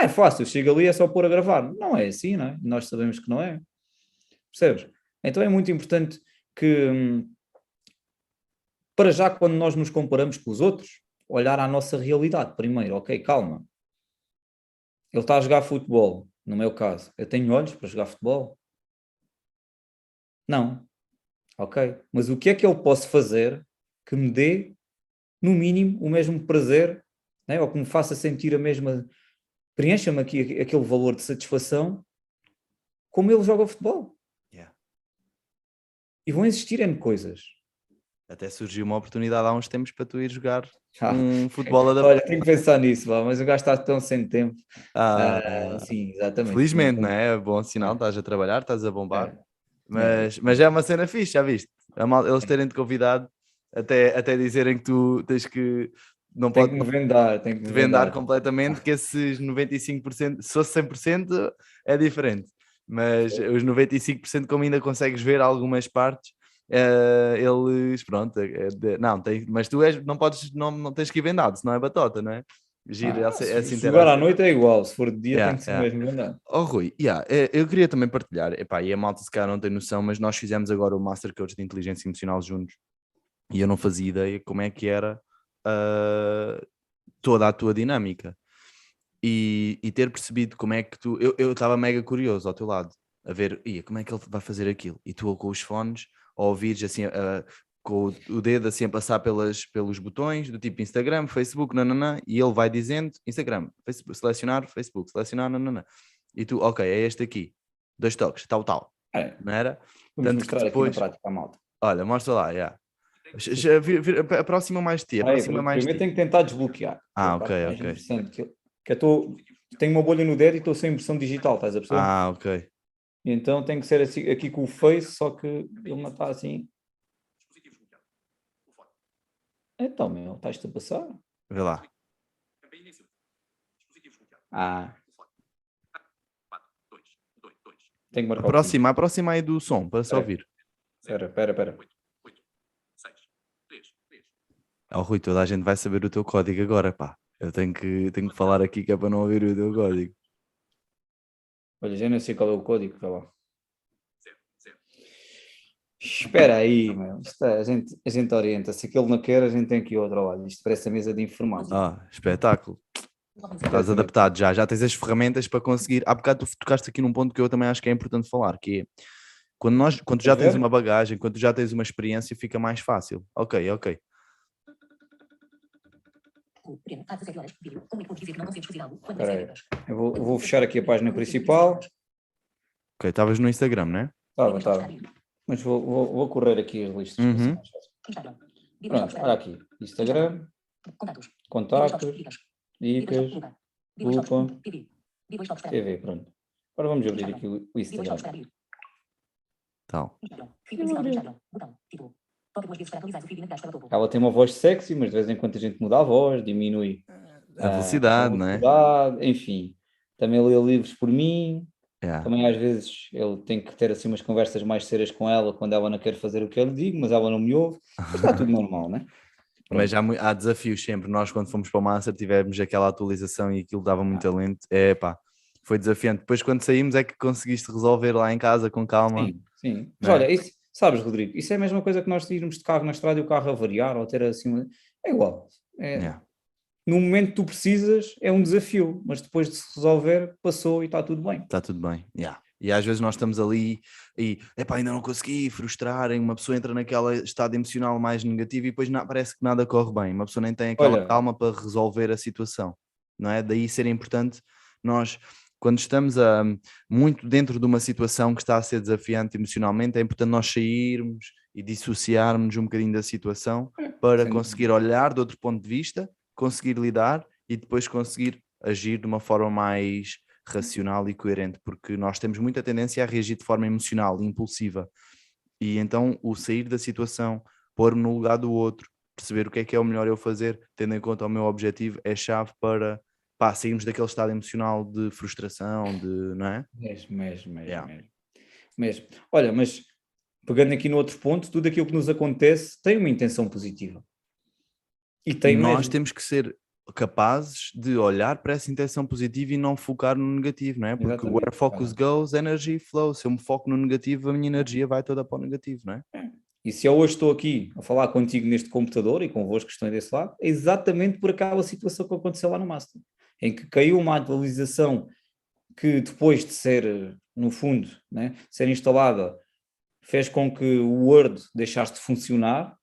É fácil, chega ali, é só pôr a gravar. Não é assim, não é? Nós sabemos que não é. Percebes? Então é muito importante que, para já, quando nós nos comparamos com os outros, olhar à nossa realidade primeiro. Ok, calma. Ele está a jogar futebol, no meu caso. Eu tenho olhos para jogar futebol? Não. Ok. Mas o que é que eu posso fazer que me dê no mínimo, o mesmo prazer, né? Ou que me faça sentir a mesma, preencha-me aqui aquele valor de satisfação como ele joga futebol. Yeah. E vão existir N coisas. Até surgiu uma oportunidade há uns tempos para tu ir jogar Ah, um futebol olha, adaptado. tenho que pensar nisso, vá, mas o gajo está tão sem tempo. Ah, Sim, exatamente. Não felizmente, não tenho. é? Bom sinal, É, estás a trabalhar, estás a bombar. é, Mas é uma cena fixe, já viste? Eles terem-te convidado até dizerem que tu tens que não tenho pode que me vendar, tenho que te me vendar vendar. completamente, que esses 95%, se fosse 100% é diferente, mas os 95% como ainda consegues ver algumas partes, eles, pronto, não, mas tu não podes, não tens que ir vendado, senão é batota, não é? Gira essa Se jogar à interação. noite é igual, se for de dia tem Yeah, que ser yeah. mesmo vendado. Oh, Rui, yeah, eu queria também partilhar, epá, e a malta se calhar não tem noção, mas nós fizemos agora o Master Coach de Inteligência Emocional juntos e eu não fazia ideia como é que era toda a tua dinâmica. e ter percebido como é que tu. Eu estava mega curioso ao teu lado, a ver, como é que ele vai fazer aquilo? E tu com os fones, a ouvires assim, com o dedo assim a passar pelos botões, do tipo Instagram, Facebook, nananã, e ele vai dizendo Instagram, Facebook, selecionar, nananã. E tu, ok, é este aqui, 2 toques, tal, É, não era? vamos Tanto que mostrar aqui na depois, prática à malta. olha, mostra lá, já. Aproxima mais de ti, aproxima mais de Primeiro ti. tenho que tentar desbloquear. Que é a Ok, parte mais ok. interessante. Que eu tenho uma bolha no dedo e estou sem impressão digital, estás a perceber? Ok. E então tem que ser assim, aqui com o Face, só que ele não está assim. Então, meu, estás-te a passar? Vê lá. Ah, tenho que marcar o fim. Aproxima aí do som para se ouvir. Espera. Oh, Rui, toda a gente vai saber o teu código agora, pá. Eu tenho que falar aqui que é para não ouvir o teu código. Olha, já não sei qual é o código, está lá. Espera aí, meu. A gente orienta. Se aquele não quer, a gente tem aqui outro lado. Isto parece a mesa de informática. Ah, espetáculo. Estás adaptado já tens as ferramentas para conseguir. Há bocado tu tocaste aqui num ponto que eu também acho que é importante falar, que é quando tu já tens uma bagagem, quando tu já tens uma experiência, fica mais fácil. Ok. Espera aí. Eu vou fechar aqui a página principal. Ok, estavas no Instagram, não é? Estava. Mas vou correr aqui as listas. Para ser mais fácil. Pronto, olha aqui. Instagram, contactos, dicas, lupa, TV, pronto. Agora vamos abrir aqui o Instagram. Tal. Ela tem uma voz sexy, mas de vez em quando a gente muda a voz, diminui A velocidade, não é? velocidade, enfim. Também lê livros por mim. Yeah. Também às vezes ele tem que ter assim umas conversas mais sérias com ela quando ela não quer fazer o que eu lhe digo, mas ela não me ouve. Mas está tudo normal, né? Mas há desafios sempre. Nós, quando fomos para o Master, tivemos aquela atualização e aquilo dava muito talento. Foi desafiante. Depois, quando saímos, é que conseguiste resolver lá em casa com calma. Sim. Mas olha, isso, sabes, Rodrigo, isso é a mesma coisa que nós irmos de carro na estrada e o carro avariar ou ter assim. É igual. Yeah. No momento que tu precisas, é um desafio, mas depois de se resolver, passou e está tudo bem. Está tudo bem. Yeah. E às vezes nós estamos ali e ainda não consegui frustrar, uma pessoa entra naquele estado emocional mais negativo e depois parece que nada corre bem, uma pessoa nem tem aquela calma para resolver a situação, não é? Daí ser importante nós, quando estamos muito dentro de uma situação que está a ser desafiante emocionalmente, é importante nós sairmos e dissociarmos um bocadinho da situação para conseguir olhar de outro ponto de vista, conseguir lidar e depois conseguir agir de uma forma mais racional e coerente, porque nós temos muita tendência a reagir de forma emocional e impulsiva, e então o sair da situação, pôr-me no lugar do outro, perceber o que é o melhor eu fazer, tendo em conta o meu objetivo, é chave para sairmos daquele estado emocional de frustração, não é? Mesmo. Olha, mas pegando aqui no outro ponto, tudo aquilo que nos acontece tem uma intenção positiva. E nós temos que ser capazes de olhar para essa intenção positiva e não focar no negativo, não é? Porque where focus goes, energy flows. Se eu me foco no negativo, a minha energia vai toda para o negativo, não é? E se eu hoje estou aqui a falar contigo neste computador e convosco que estão desse lado, é exatamente por aquela situação que aconteceu lá no Master, em que caiu uma atualização que depois de ser, no fundo, né, ser instalada, fez com que o Word deixasse de funcionar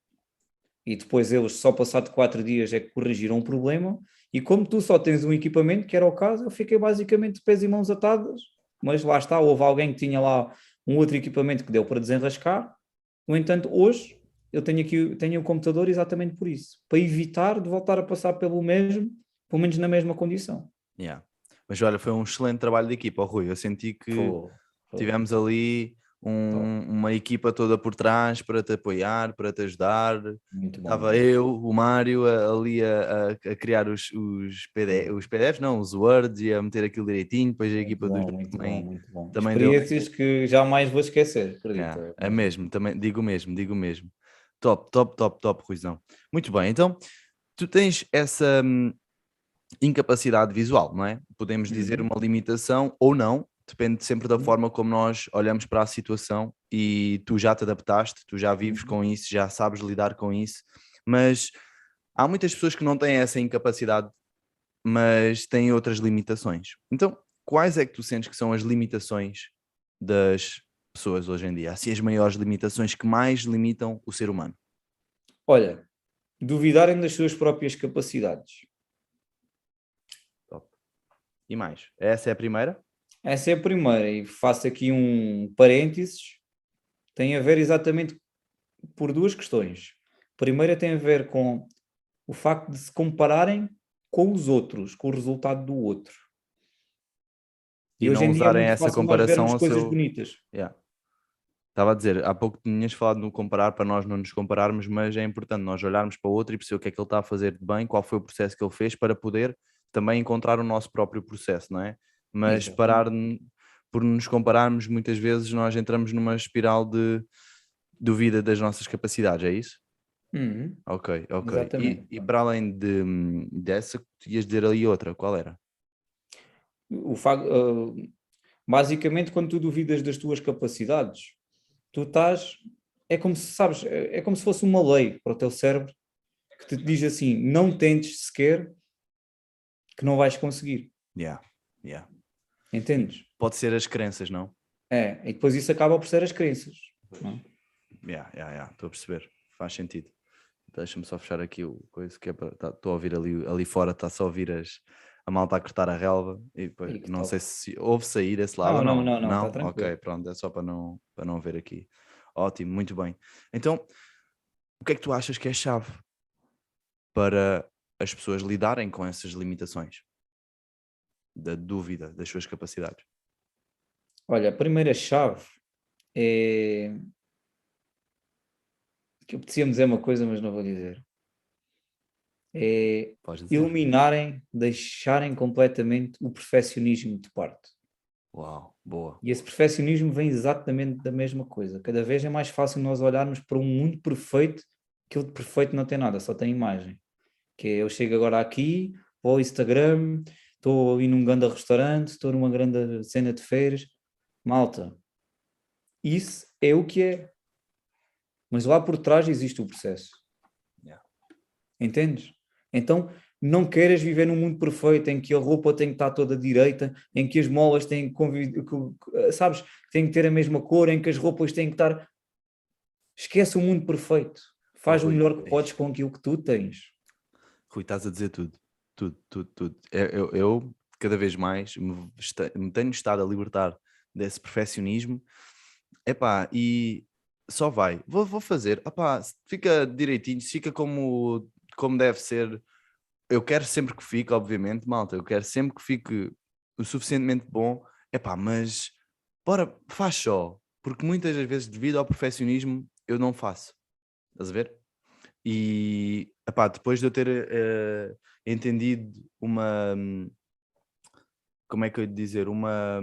e depois eles só passado 4 dias é que corrigiram o problema, e como tu só tens um equipamento, que era o caso, eu fiquei basicamente de pés e mãos atadas, mas lá está, houve alguém que tinha lá um outro equipamento que deu para desenrascar. No entanto, hoje eu tenho o computador exatamente por isso, para evitar de voltar a passar pelo mesmo, pelo menos na mesma condição. Yeah. Mas olha, foi um excelente trabalho de equipa, Rui. Eu senti que tivemos ali uma equipa toda por trás para te apoiar, para te ajudar. Muito bom. Estava eu, o Mário, ali a criar os PDFs, não, os Words, e a meter aquilo direitinho, depois a equipa do João também experiências que jamais vou esquecer, acredito. É mesmo, também digo mesmo. Top, Ruizão. Muito bem, então tu tens essa incapacidade visual, não é? Podemos dizer uma limitação ou não, depende sempre da forma como nós olhamos para a situação, e tu já te adaptaste, tu já vives com isso, já sabes lidar com isso, mas há muitas pessoas que não têm essa incapacidade, mas têm outras limitações. Então, quais é que tu sentes que são as limitações das pessoas hoje em dia? Assim, as maiores limitações que mais limitam o ser humano? Olha, duvidarem das suas próprias capacidades. Top. E mais? Essa é a primeira? Essa é a primeira, e faço aqui um parênteses, tem a ver exatamente por duas questões. A primeira tem a ver com o facto de se compararem com os outros, com o resultado do outro. E E hoje não em dia é usarem muito essa fácil nós comparação vermos ao coisas seu... bonitas. Yeah. Estava a dizer, há pouco tinhas falado no comparar para nós não nos compararmos, mas é importante nós olharmos para o outro e perceber o que é que ele está a fazer de bem, qual foi o processo que ele fez para poder também encontrar o nosso próprio processo, não é? Mas Exatamente. por nos compararmos, muitas vezes nós entramos numa espiral de dúvida das nossas capacidades, é isso? Uhum, Ok, ok. exatamente. E para além dessa, tu ias dizer ali outra, qual era? O facto, basicamente, quando tu duvidas das tuas capacidades, tu estás. É como se, sabes, é como se fosse uma lei para o teu cérebro que te diz assim: não tentes sequer que não vais conseguir. Yeah, yeah. E Entendes? pode ser as crenças, não? É, e depois isso acaba por ser as crenças. Não é? Yeah, yeah, yeah. Estou a perceber, faz sentido. Deixa-me só fechar aqui o coisa que é para. Estou a ouvir ali fora, está só a ouvir a malta a cortar a relva e depois Ih, que não top. sei se ouve sair desse lado Não, ou não, não. não, não, está Não? Ok, tranquilo. pronto, é só para não ver aqui. Ótimo, muito bem. Então, o que é que tu achas que é a chave para as pessoas lidarem com essas limitações da dúvida das suas capacidades? Olha, a primeira chave é. Que eu apetecia dizer uma coisa, mas não vou dizer. É Podes dizer? eliminarem, deixarem completamente o perfeccionismo de parte. Uau, boa. E esse perfeccionismo vem exatamente da mesma coisa. Cada vez é mais fácil nós olharmos para um mundo perfeito, que o de perfeito não tem nada, só tem imagem. Que é, eu chego agora aqui, vou ao Instagram, estou ali num grande restaurante, estou numa grande cena de feiras. Malta, isso é o que é. Mas lá por trás existe o processo. Yeah. Entendes? Então, não queiras viver num mundo perfeito em que a roupa tem que estar toda direita, em que as molas têm que, sabes, têm que ter a mesma cor, em que as roupas têm que estar. Esquece o mundo perfeito. Oh, Faz o Rui, melhor que podes com aquilo que tu tens. Rui, estás a dizer tudo. Tudo, tudo, tudo. Eu cada vez mais me tenho estado a libertar desse perfeccionismo. Epá, e só vai. Vou fazer. Epá, se fica direitinho, se fica como deve ser. Eu quero sempre que fique, obviamente, malta. Eu quero sempre que fique o suficientemente bom. Epá, mas bora, faz só. Porque muitas das vezes, devido ao perfeccionismo, eu não faço. Estás a ver? E epá, depois de eu ter entendido como é que eu ia dizer, uma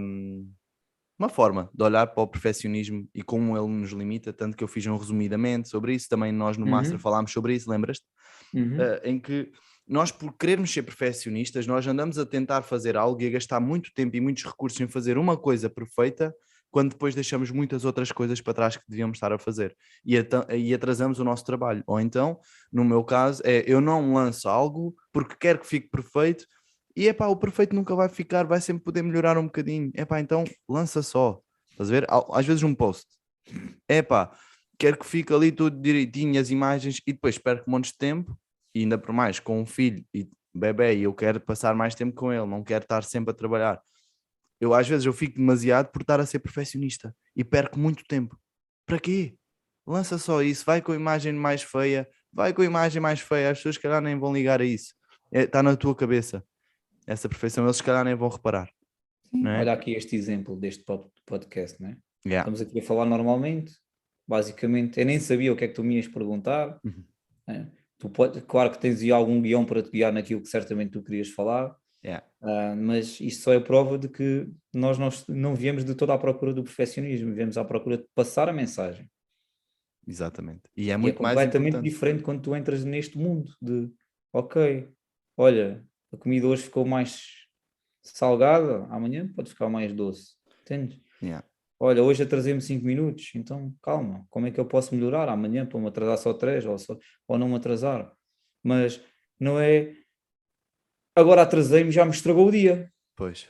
forma de olhar para o perfeccionismo e como ele nos limita, tanto que eu fiz um resumidamente sobre isso, também nós no Master Uhum, falámos sobre isso, lembras-te? uhum, Em que nós, por querermos ser perfeccionistas, nós andamos a tentar fazer algo e a gastar muito tempo e muitos recursos em fazer uma coisa perfeita, quando depois deixamos muitas outras coisas para trás que devíamos estar a fazer e atrasamos o nosso trabalho. Ou então, no meu caso, eu não lanço algo porque quero que fique perfeito e epá, o perfeito nunca vai ficar, vai sempre poder melhorar um bocadinho. Epá, então lança só. Estás a ver? Às vezes um post. Epá, quero que fique ali tudo direitinho, as imagens, e depois perco montes de tempo, e ainda por mais com um filho e bebê, e eu quero passar mais tempo com ele, não quero estar sempre a trabalhar. Às vezes eu fico demasiado por estar a ser perfeccionista e perco muito tempo. Para quê? Lança só isso, vai com a imagem mais feia, vai com a imagem mais feia, as pessoas se calhar nem vão ligar a isso. Está na tua cabeça. Essa perfeição eles se calhar nem vão reparar, não sim. é? Olha aqui este exemplo deste podcast, né? Yeah. Estamos aqui a falar normalmente, basicamente, eu nem sabia o que é que tu me ias perguntar, Uhum. né? Tu pode, claro que tens aí algum guião para te guiar naquilo que certamente tu querias falar, Yeah. mas isto só é prova de que nós não viemos de toda à procura do perfeccionismo, viemos à procura de passar a mensagem. Exatamente. E é E é muito mais completamente importante. diferente quando tu entras neste mundo de, ok, olha, a comida hoje ficou mais salgada, amanhã pode ficar mais doce, entendes? Yeah. Olha, hoje atrasei-me 5 minutos, então calma, como é que eu posso melhorar amanhã para me atrasar só 3 ou não me atrasar? Mas não é agora atrasei-me, já me estragou o dia. Pois.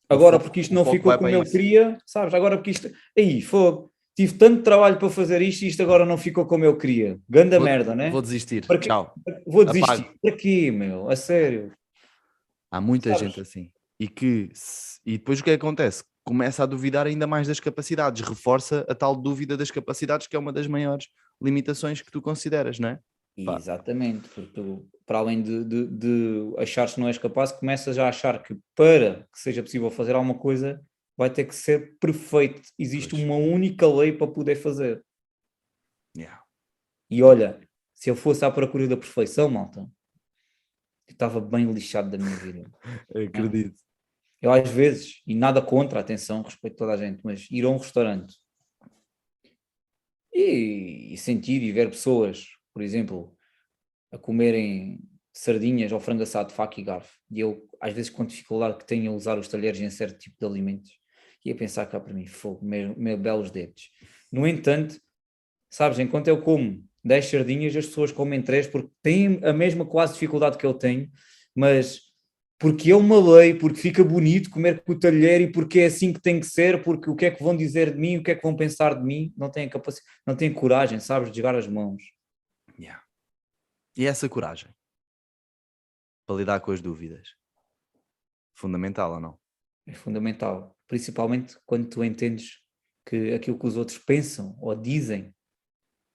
Agora porque isto O não foco ficou vai para como eu isso. queria, sabes? Agora porque isto. Aí, fogo. Tive tanto trabalho para fazer isto e isto agora não ficou como eu queria. Ganda merda, Vou né? desistir. Para quê? Tchau. Vou Apago. desistir. Para quê, meu? A sério. Há muita Sabes? gente assim. E depois o que é que acontece? Começa a duvidar ainda mais das capacidades, reforça a tal dúvida das capacidades, que é uma das maiores limitações que tu consideras, não é? Pá, Exatamente, porque tu, para além de achares que não és capaz, começas a achar que para que seja possível fazer alguma coisa vai ter que ser perfeito. Existe pois. uma única lei para poder fazer. Yeah. E olha, se eu fosse à procura da perfeição, malta, eu estava bem lixado da minha vida. Né? Acredito. Eu às vezes, e nada contra, atenção, respeito toda a gente, mas ir a um restaurante e sentir e ver pessoas, por exemplo, a comerem sardinhas ou frango assado de faca e garfo, e eu às vezes com dificuldade que tenho a usar os talheres em certo tipo de alimentos, e a pensar cá para mim, fogo, meus belos dedos. No entanto, sabes, enquanto eu como 10 sardinhas, as pessoas comem 3 porque têm a mesma quase dificuldade que eu tenho, mas porque é uma lei, porque fica bonito comer com o talher e porque é assim que tem que ser, porque o que é que vão dizer de mim, o que é que vão pensar de mim, não têm capacidade, não têm coragem, sabes, de jogar as mãos. Yeah. E essa coragem para lidar com as dúvidas, fundamental ou não? É fundamental, principalmente quando tu entendes que aquilo que os outros pensam ou dizem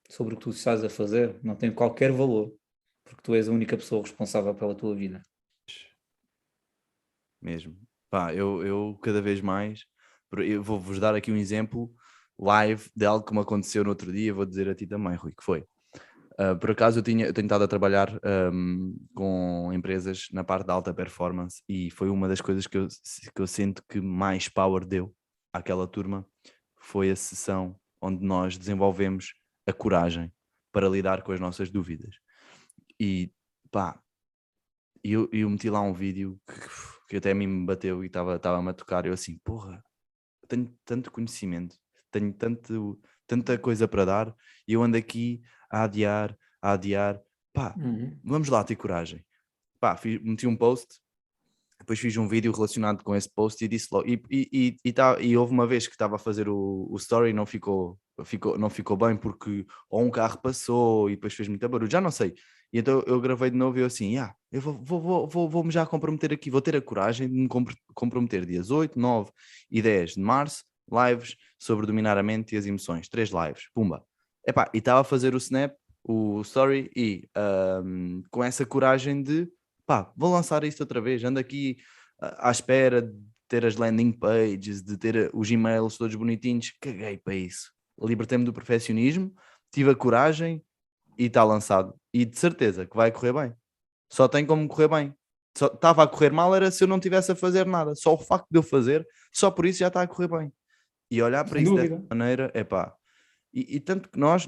sobre o que tu estás a fazer não tem qualquer valor, porque tu és a única pessoa responsável pela tua vida. Mesmo. Pá, eu cada vez mais, eu vou-vos dar aqui um exemplo live de algo que me aconteceu no outro dia, vou dizer a ti também, Rui, que foi. Por acaso eu tenho estado a trabalhar com empresas na parte da alta performance e foi uma das coisas que eu sinto que mais power deu àquela turma, foi a sessão onde nós desenvolvemos a coragem para lidar com as nossas dúvidas. E pá, eu meti lá um vídeo que até a mim me bateu e estava-me a tocar, eu assim, porra, tenho tanto conhecimento, tenho tanta coisa para dar e eu ando aqui a adiar, pá, Uhum. vamos lá ter coragem. Pá, meti um post, depois fiz um vídeo relacionado com esse post e disse logo, e houve uma vez que estava a fazer o story e não ficou bem porque ou um carro passou e depois fez muita barulho, já não sei. E então eu gravei de novo e eu assim, eu vou-me já comprometer aqui, vou ter a coragem de me comprometer dias 8, 9 e 10 de março, lives sobre dominar a mente e as emoções, 3 lives, pumba. Epá, e estava a fazer o snap, o story e com essa coragem de pá, vou lançar isto outra vez, ando aqui à espera de ter as landing pages, de ter os e-mails todos bonitinhos, caguei para isso. Libertei-me do perfeccionismo, tive a coragem e está lançado. E de certeza que vai correr bem. Só tem como correr bem. Só estava a correr mal era se eu não tivesse a fazer nada. Só o facto de eu fazer, só por isso já está a correr bem. E olhar para Sem isso dessa dúvida. maneira, é pá, e tanto que nós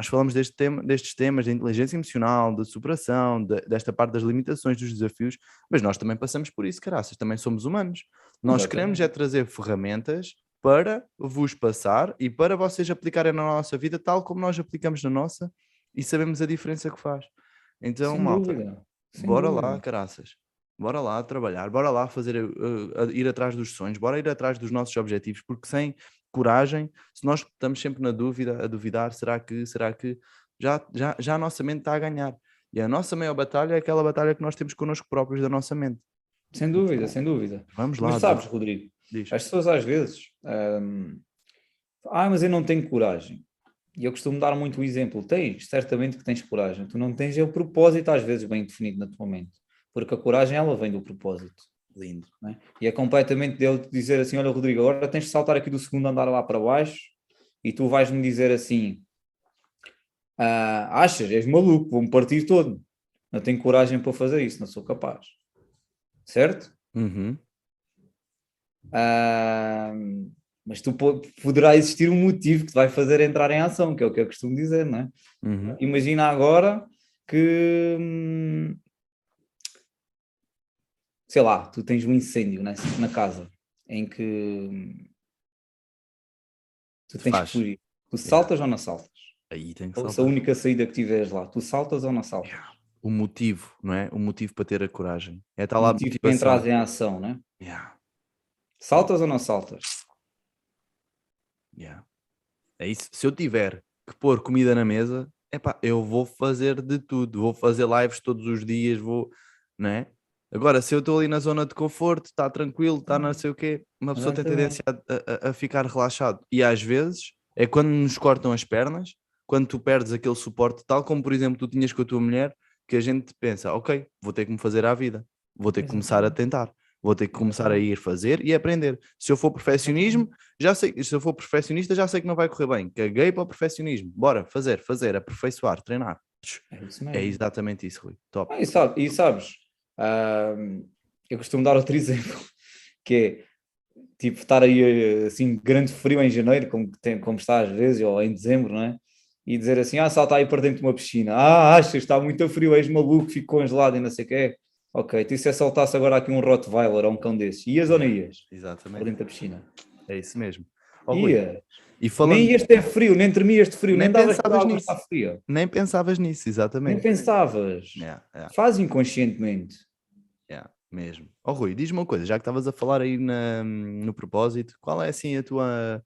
falamos destes temas de inteligência emocional, de superação, desta parte das limitações, dos desafios, mas nós também passamos por isso, caraças, também somos humanos. Nós queremos é Exatamente. trazer ferramentas para vos passar e para vocês aplicarem na nossa vida, tal como nós aplicamos na nossa e sabemos a diferença que faz. Então, Sem malta, dúvida. Sem bora lá, dúvida. caraças. Bora lá trabalhar, bora lá fazer, ir atrás dos sonhos, bora ir atrás dos nossos objetivos, porque sem coragem, se nós estamos sempre na dúvida, a duvidar, será que já a nossa mente está a ganhar. E a nossa maior batalha é aquela batalha que nós temos connosco próprios da nossa mente. Sem dúvida, Então, sem dúvida. vamos Mas lá, sabes, Rodrigo, diz. as pessoas às vezes, mas eu não tenho coragem. E eu costumo dar muito o exemplo. Tens, certamente que tens coragem. Tu não tens é o propósito às vezes bem definido na tua mente. Porque a coragem ela vem do propósito. Lindo. Não é? E é completamente dele te dizer assim, olha Rodrigo, agora tens de saltar aqui do segundo andar lá para baixo e tu vais-me dizer assim, achas, és maluco, vou-me partir todo. Não tenho coragem para fazer isso, não sou capaz. Certo? Uhum. Ah, mas tu poderá existir um motivo que te vai fazer entrar em ação, que é o que eu costumo dizer, não é? Uhum. Imagina agora que, sei lá, tu tens um incêndio na casa em que tu tens que Faz. fugir. Tu Yeah. saltas ou não saltas? Aí tem que Ou se a saltar. única saída que tiveres lá, tu saltas ou não saltas? Yeah. o motivo, não é? O motivo para ter a coragem. É O tal lá a motivo para entrar motivação. em ação, né? Yeah, Saltas ou não saltas? yeah. É isso. Se eu tiver que pôr comida na mesa, epá, eu vou fazer de tudo. Vou fazer lives todos os dias, vou, não é? Agora, se eu estou ali na zona de conforto, está tranquilo, está não sei o quê, uma pessoa tem Exatamente. tendência a ficar relaxado. E às vezes é quando nos cortam as pernas, quando tu perdes aquele suporte, tal como por exemplo tu tinhas com a tua mulher, que a gente pensa, ok, vou ter que me fazer à vida, vou ter que começar a Exatamente. tentar, vou ter que começar a Exatamente. ir fazer e aprender. Se eu for perfeccionismo, Exatamente. já sei, se eu for perfeccionista, já sei que não vai correr bem. Caguei para o perfeccionismo. Bora, fazer, aperfeiçoar, treinar. É isso É mesmo. exatamente isso, Rui. Top. E sabes, ah, eu costumo dar outro exemplo, que é tipo estar aí assim, grande frio em janeiro, como está às vezes, ou em dezembro, não é? E dizer assim, salta aí para dentro de uma piscina. Achas, está muito frio, és maluco, fico congelado e não sei o quê. Ok, então e se saltasse agora aqui um Rottweiler ou um cão desses? Ias ou não Yeah, ias? Para exatamente. dentro da piscina. É isso mesmo. Ó Rui, Ias. e Nem falando, ias ter frio, nem tremias de frio, nem nem davas para a pensavas água estar nisso. fria. Nem pensavas nisso, Nem exatamente. pensavas. Yeah, yeah, Faz inconscientemente. yeah, mesmo. Ó Rui, diz-me uma coisa, já que estavas a falar aí no propósito, qual é assim a tua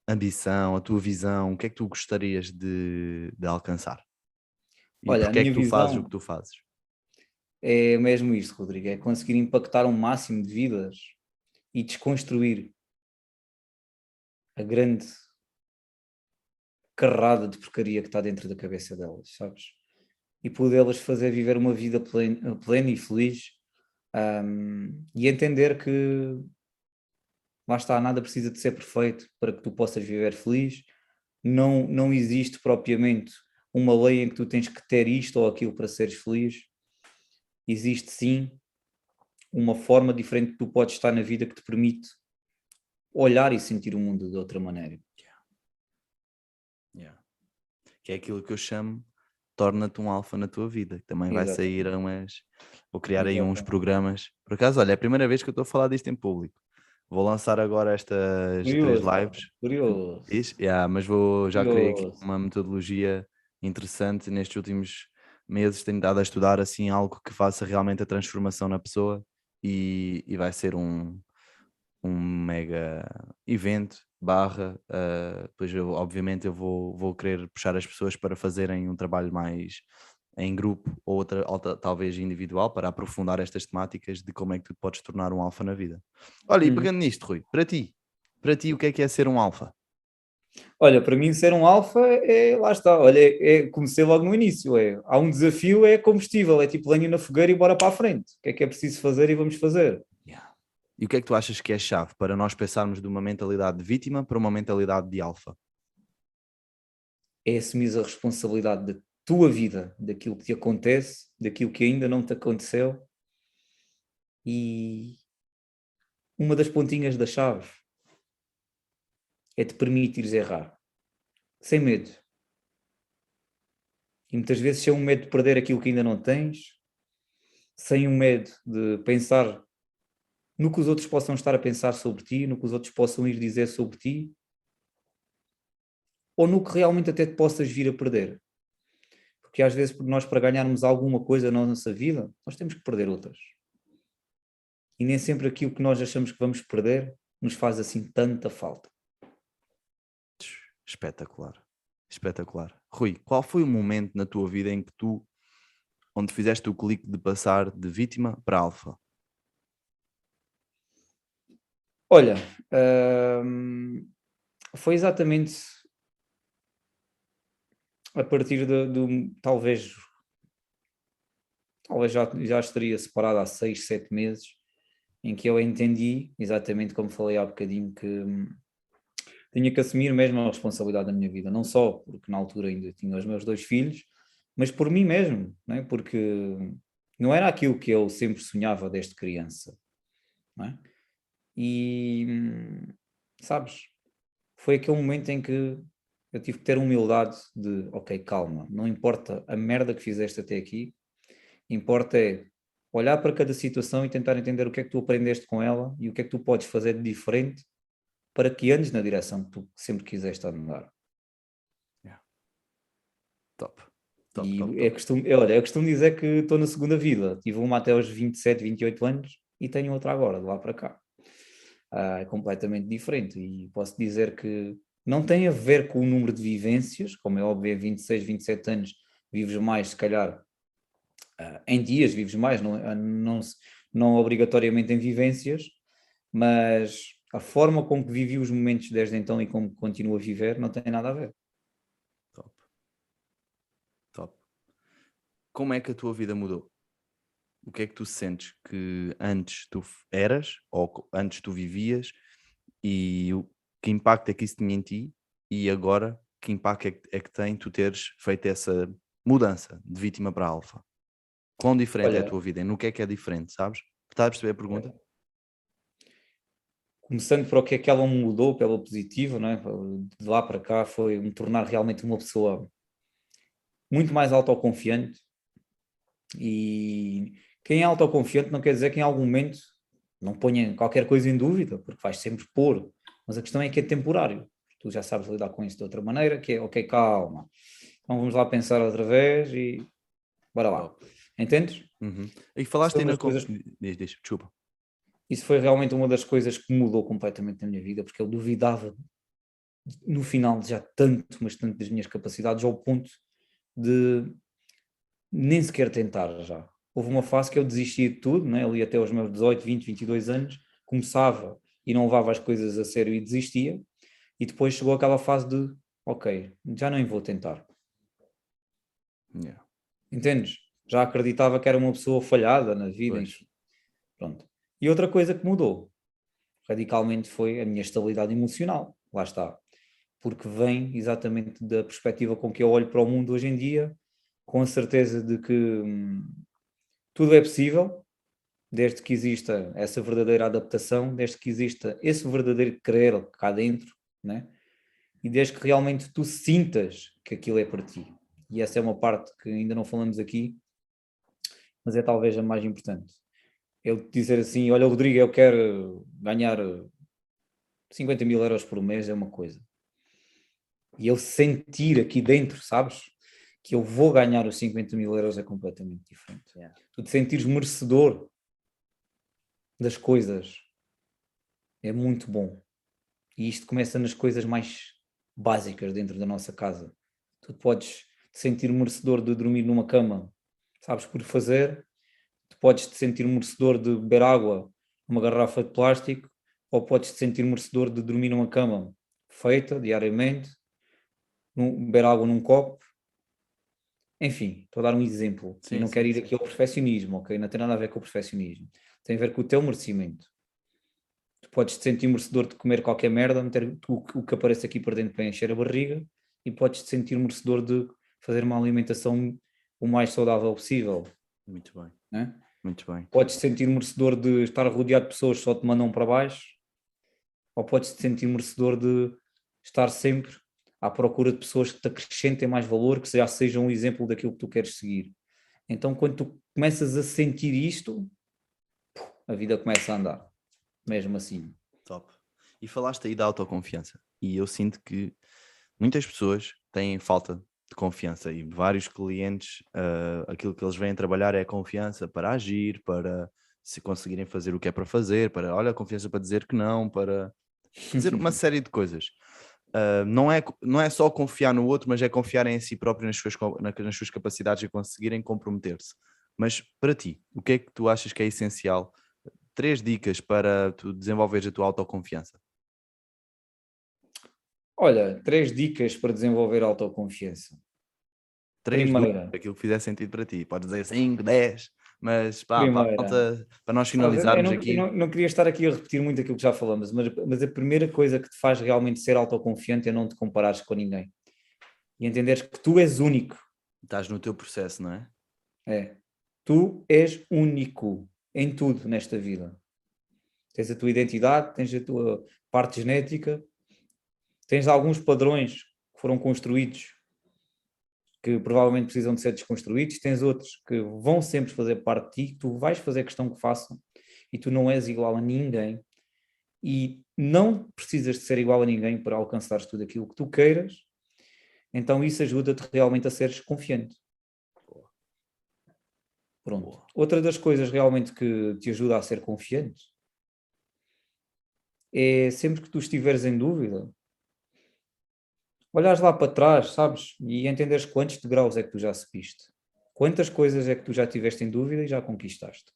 ambição, a tua visão, o que é que tu gostarias de alcançar? E Olha, a porque é que minha tu fazes o que visão tu fazes? é mesmo isto, Rodrigo, é conseguir impactar um máximo de vidas e desconstruir a grande carrada de porcaria que está dentro da cabeça delas, sabes? E podê-las fazer viver uma vida plena e feliz, e entender que lá está, nada precisa de ser perfeito para que tu possas viver feliz. Não existe propriamente uma lei em que tu tens que ter isto ou aquilo para seres feliz. Existe sim uma forma diferente que tu podes estar na vida que te permite olhar e sentir o mundo de outra maneira. Yeah. Que é aquilo que eu chamo torna-te um alfa na tua vida, que também vai sair Exatamente, vou criar aí uns exatamente. programas. Por acaso, olha, é a primeira vez que eu estou a falar disto em público. Vou lançar agora estas 3 Curioso, pá, lives. curioso, Diz? Yeah, mas já criei aqui curioso. uma metodologia interessante nestes últimos meses. Tenho dado a estudar assim algo que faça realmente a transformação na pessoa e vai ser um mega evento barra, depois eu, obviamente eu vou querer puxar as pessoas para fazerem um trabalho mais em grupo ou talvez individual para aprofundar estas temáticas de como é que tu podes tornar um alfa na vida. Olha, e Uhum. pegando nisto, Rui, para ti o que é ser um alfa? Olha, para mim ser um alfa lá está, olha, comecei logo no início, há um desafio, é combustível, é tipo lenha na fogueira e bora para a frente. O que é preciso fazer e vamos fazer. Yeah. E o que é que tu achas que é a chave para nós pensarmos de uma mentalidade de vítima para uma mentalidade de alfa? É assumir a responsabilidade da tua vida, daquilo que te acontece, daquilo que ainda não te aconteceu e uma das pontinhas da chave é te permitires errar, sem medo. E muitas vezes sem um medo de perder aquilo que ainda não tens, sem um medo de pensar no que os outros possam estar a pensar sobre ti, no que os outros possam ir dizer sobre ti, ou no que realmente até te possas vir a perder. Porque às vezes, nós para ganharmos alguma coisa na nossa vida, nós temos que perder outras. E nem sempre aquilo que nós achamos que vamos perder nos faz assim tanta falta. Espetacular, espetacular. Rui, qual foi o momento na tua vida em que onde fizeste o clique de passar de vítima para alfa? Olha, foi exatamente a partir talvez já estaria separado há 6, 7 meses, em que eu entendi, exatamente como falei há bocadinho, que tinha que assumir mesmo a responsabilidade da minha vida, não só porque na altura ainda tinha os meus 2 filhos, mas por mim mesmo, não é? Porque não era aquilo que eu sempre sonhava desde criança, não é? E sabes, foi aquele momento em que eu tive que ter humildade de, ok, calma, não importa a merda que fizeste até aqui, importa é olhar para cada situação e tentar entender o que é que tu aprendeste com ela e o que é que tu podes fazer de diferente para que andes na direção que tu sempre quiseste andar. Yeah. Top. Top, E top, top. olha, eu costumo dizer que estou na segunda vida. Tive uma até aos 27, 28 anos e tenho outra agora, de lá para cá. É completamente diferente. E posso dizer que não tem a ver com o número de vivências, como é óbvio, 26, 27 anos vives mais, se calhar, em dias vives mais, não obrigatoriamente em vivências, mas a forma como que vivi os momentos desde então e como continuo a viver não tem nada a ver. Top, top. Como é que a tua vida mudou? O que é que tu sentes que antes tu eras ou antes tu vivias e que impacto é que isso tinha em ti e agora que impacto é que tem tu teres feito essa mudança de vítima para alfa? Quão diferente é a Olha, tua vida e no que é diferente, sabes? Estás a perceber a pergunta? começando por o que ela mudou pela positiva, não é? De lá para cá foi me tornar realmente uma pessoa muito mais autoconfiante. E quem é autoconfiante não quer dizer que em algum momento não ponha qualquer coisa em dúvida, porque vais sempre pôr, mas a questão é que é temporário. Tu já sabes lidar com isso de outra maneira, que é ok, calma, então vamos lá pensar outra vez e bora lá. Top. Entendes? Uhum. E Isso falaste foi aí uma na. das coisas, Diz, desculpa. isso foi realmente uma das coisas que mudou completamente na minha vida, porque eu duvidava no final já tanto, mas tanto das minhas capacidades, ao ponto de nem sequer tentar já. Houve uma fase que eu desistia de tudo, né? Ali até aos meus 18, 20, 22 anos, começava e não levava as coisas a sério e desistia, e depois chegou aquela fase de, ok, já nem vou tentar. Yeah. Entendes? Já acreditava que era uma pessoa falhada na vida, Pois. enfim. Pronto. E outra coisa que mudou radicalmente foi a minha estabilidade emocional. Lá está. Porque vem exatamente da perspectiva com que eu olho para o mundo hoje em dia, com a certeza de que tudo é possível, desde que exista essa verdadeira adaptação, desde que exista esse verdadeiro querer cá dentro, né? E desde que realmente tu sintas que aquilo é para ti. E essa é uma parte que ainda não falamos aqui, mas é talvez a mais importante. Eu te dizer assim, olha Rodrigo, eu quero ganhar 50 mil euros por mês é uma coisa. E eu sentir aqui dentro, sabes? Que eu vou ganhar os 50 mil euros é completamente diferente. Yeah. Tu te sentires merecedor das coisas é muito bom. E isto começa nas coisas mais básicas dentro da nossa casa. Tu podes te sentir merecedor de dormir numa cama, sabes por fazer, tu podes te sentir merecedor de beber água numa garrafa de plástico, ou podes te sentir merecedor de dormir numa cama feita diariamente, beber água num copo. Enfim, estou a dar um exemplo e Sim, não quero sim, ir sim. aqui ao perfeccionismo, ok? Não tem nada a ver com o perfeccionismo. Tem a ver com o teu merecimento. Tu podes te sentir merecedor de comer qualquer merda, meter o que aparece aqui para dentro para encher a barriga, e podes te sentir merecedor de fazer uma alimentação o mais saudável possível, Muito bem, né? muito bem. Podes te sentir merecedor de estar rodeado de pessoas que só te mandam para baixo, ou podes te sentir merecedor de estar sempre à procura de pessoas que te acrescentem mais valor, que já sejam um exemplo daquilo que tu queres seguir. Então, quando tu começas a sentir isto, a vida começa a andar, mesmo assim. Top. E falaste aí da autoconfiança. E eu sinto que muitas pessoas têm falta de confiança e vários clientes, aquilo que eles vêm trabalhar é a confiança para agir, para se conseguirem fazer o que é para fazer, para, olha, a confiança para dizer que não, para fazer uma série de coisas. Não é só confiar no outro, mas é confiar em si próprio, nas suas capacidades e conseguirem comprometer-se. Mas para ti, o que é que tu achas que é essencial? 3 dicas para tu desenvolveres a tua autoconfiança. Olha, 3 dicas para desenvolver autoconfiança. 3 dúvidas, Primeira, aquilo que fizer sentido para ti. Podes dizer 5, 10, mas pá, para a primeira, malta, para nós sabes, eu finalizarmos não, eu aqui. não, não queria estar aqui a repetir muito aquilo que já falamos, mas a primeira coisa que te faz realmente ser autoconfiante é não te comparares com ninguém e entenderes que tu és único. Estás no teu processo, não é? É, tu és único em tudo nesta vida. Tens a tua identidade, tens a tua parte genética, tens alguns padrões que foram construídos que provavelmente precisam de ser desconstruídos, tens outros que vão sempre fazer parte de ti, que tu vais fazer questão que façam, e tu não és igual a ninguém, e não precisas de ser igual a ninguém para alcançares tudo aquilo que tu queiras, então isso ajuda-te realmente a seres confiante. Pronto. Boa. Outra das coisas realmente que te ajuda a ser confiante é sempre que tu estiveres em dúvida, olhares lá para trás, sabes? E entenderes quantos degraus é que tu já subiste. Quantas coisas é que tu já tiveste em dúvida e já conquistaste.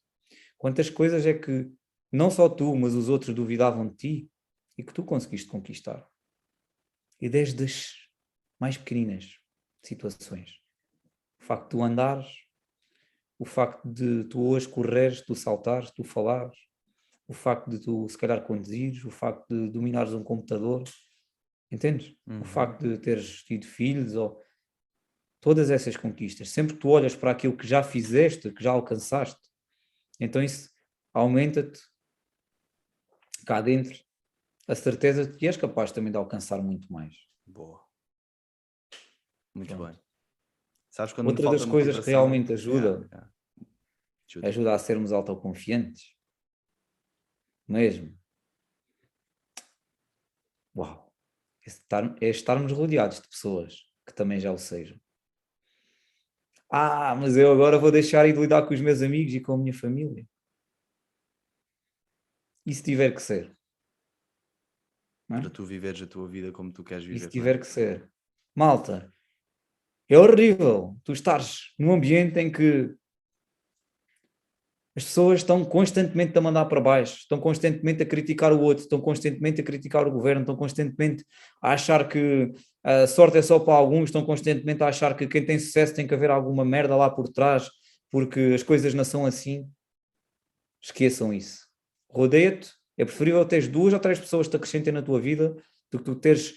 Quantas coisas é que não só tu, mas os outros duvidavam de ti e que tu conseguiste conquistar. E desde as mais pequeninas situações. O facto de tu andares, o facto de tu hoje correres, tu saltares, tu falares, o facto de tu se calhar conduzires, o facto de dominares um computador, entendes? O facto de teres tido filhos, ou todas essas conquistas. Sempre que tu olhas para aquilo que já fizeste, que já alcançaste, então isso aumenta-te cá dentro a certeza de que és capaz também de alcançar muito mais. Boa. Muito Pronto. bem. Sabes quando me Outra falta das coisas que motivação? realmente ajuda, Ajuda. ajuda a sermos autoconfiantes, mesmo. Uau! É estarmos rodeados de pessoas que também já o sejam. Mas eu agora vou deixar de lidar com os meus amigos e com a minha família. E se tiver que ser? Não é? Para tu viveres a tua vida como tu queres E se viver, não é? tiver que ser? Malta, é horrível tu estares num ambiente em que as pessoas estão constantemente a mandar para baixo, estão constantemente a criticar o outro, estão constantemente a criticar o governo, estão constantemente a achar que a sorte é só para alguns, estão constantemente a achar que quem tem sucesso tem que haver alguma merda lá por trás, porque as coisas não são assim. Esqueçam isso. Rodeia-te, é preferível teres 2 ou 3 pessoas que te acrescentem na tua vida do que tu teres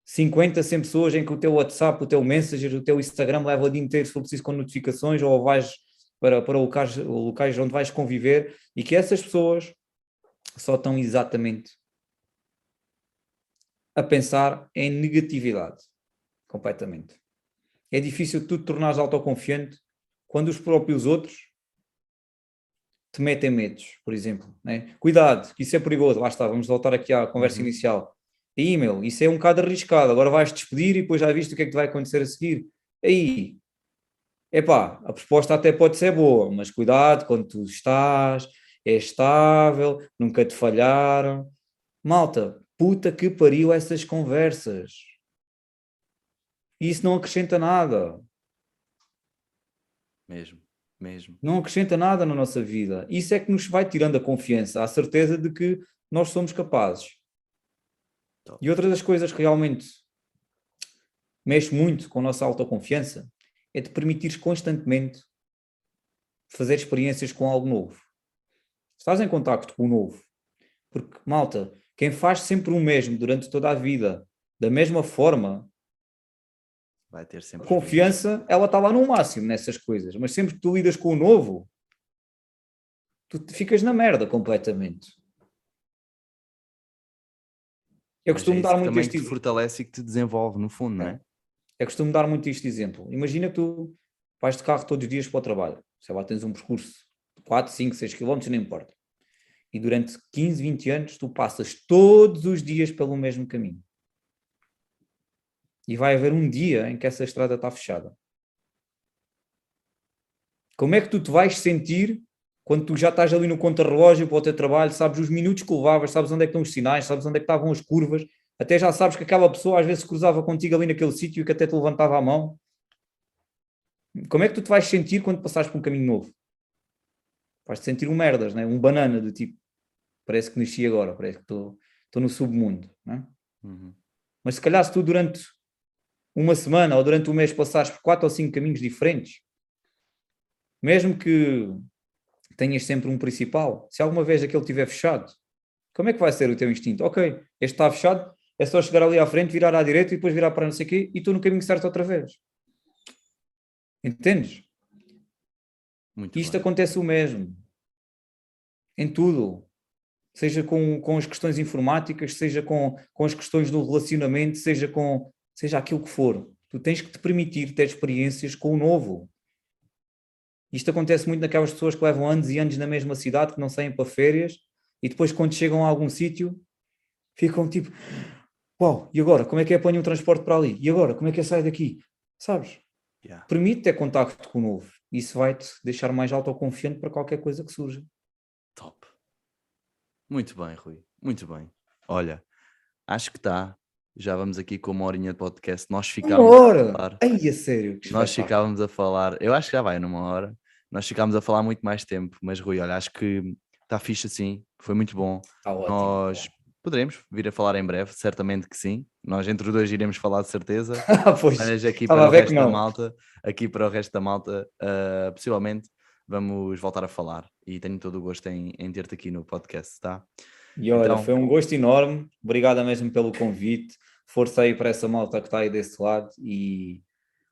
50, 100 pessoas em que o teu WhatsApp, o teu Messenger, o teu Instagram leva o dia inteiro, se for preciso, com notificações, ou vais para locais onde vais conviver, e que essas pessoas só estão exatamente a pensar em negatividade, completamente. É difícil tu te tornares autoconfiante quando os próprios outros te metem medos, por exemplo. Né? Cuidado, que isso é perigoso. Lá está, vamos voltar aqui à conversa inicial. E-mail, isso é um bocado arriscado. Agora vais despedir e depois já viste o que é que te vai acontecer a seguir. Aí, epá, a proposta até pode ser boa, mas cuidado quando tu estás, é estável, nunca te falharam. Malta, puta que pariu essas conversas. E isso não acrescenta nada. Mesmo. Não acrescenta nada na nossa vida. Isso é que nos vai tirando a confiança, a certeza de que nós somos capazes. Top. E outra das coisas que realmente mexe muito com a nossa autoconfiança é te permitires constantemente fazer experiências com algo novo. Estás em contacto com o novo. Porque, malta, quem faz sempre o mesmo durante toda a vida, da mesma forma, Vai ter sempre a confiança, ela está lá no máximo nessas coisas. Mas sempre que tu lidas com o novo, tu ficas na merda completamente. Eu costumo dar muito também este te fortalece e que te desenvolve, no fundo, não é? Eu costumo dar muito este exemplo. Imagina que tu vais de carro todos os dias para o trabalho. Sei lá, tens um percurso de 4, 5, 6 quilómetros, não importa. E durante 15, 20 anos tu passas todos os dias pelo mesmo caminho. E vai haver um dia em que essa estrada está fechada. Como é que tu te vais sentir quando tu já estás ali no contra-relógio para o teu trabalho, sabes os minutos que levavas, sabes onde é que estão os sinais, sabes onde é que estavam as curvas, até já sabes que aquela pessoa às vezes cruzava contigo ali naquele sítio e que até te levantava a mão. Como é que tu te vais sentir quando passares por um caminho novo? Vais-te sentir um merdas, né? Um banana do tipo, parece que nasci agora, parece que estou no submundo. Né? Mas se calhar se tu durante uma semana ou durante um mês passares por 4 ou 5 caminhos diferentes, mesmo que tenhas sempre um principal, se alguma vez aquele estiver fechado, como é que vai ser o teu instinto? Ok, este está fechado, é só chegar ali à frente, virar à direita e depois virar para não sei o quê e estou no caminho certo outra vez. Entendes? Isto acontece o mesmo. Em tudo. Seja com as questões informáticas, seja com as questões do relacionamento, seja aquilo que for. Tu tens que te permitir ter experiências com o novo. Isto acontece muito naquelas pessoas que levam anos e anos na mesma cidade, que não saem para férias, e depois quando chegam a algum sítio, ficam tipo, uau, e agora? Como é que é apanho um transporte para ali? E agora? Como é que é sair daqui? Sabes? Yeah. Permite ter contacto com o novo. Isso vai-te deixar mais autoconfiante para qualquer coisa que surja. Top. Muito bem, Rui. Muito bem. Olha, acho que está. Já vamos aqui com uma horinha de podcast. Uma A hora! falar. Ai, a sério, que Nós espetáculo. ficávamos a falar. Eu acho que já vai numa hora. Nós ficámos a falar muito mais tempo. Mas, Rui, olha, acho que está fixe assim. Foi muito bom. Está ótimo. Nós poderemos vir a falar em breve, certamente que sim. Nós entre os dois iremos falar de certeza. Pois, Mas aqui estava para a o ver que resto da não. malta, possivelmente vamos voltar a falar e tenho todo o gosto em ter-te aqui no podcast, tá? E olha, Então, foi um gosto enorme. Obrigado mesmo pelo convite. Força aí para essa malta que está aí desse lado e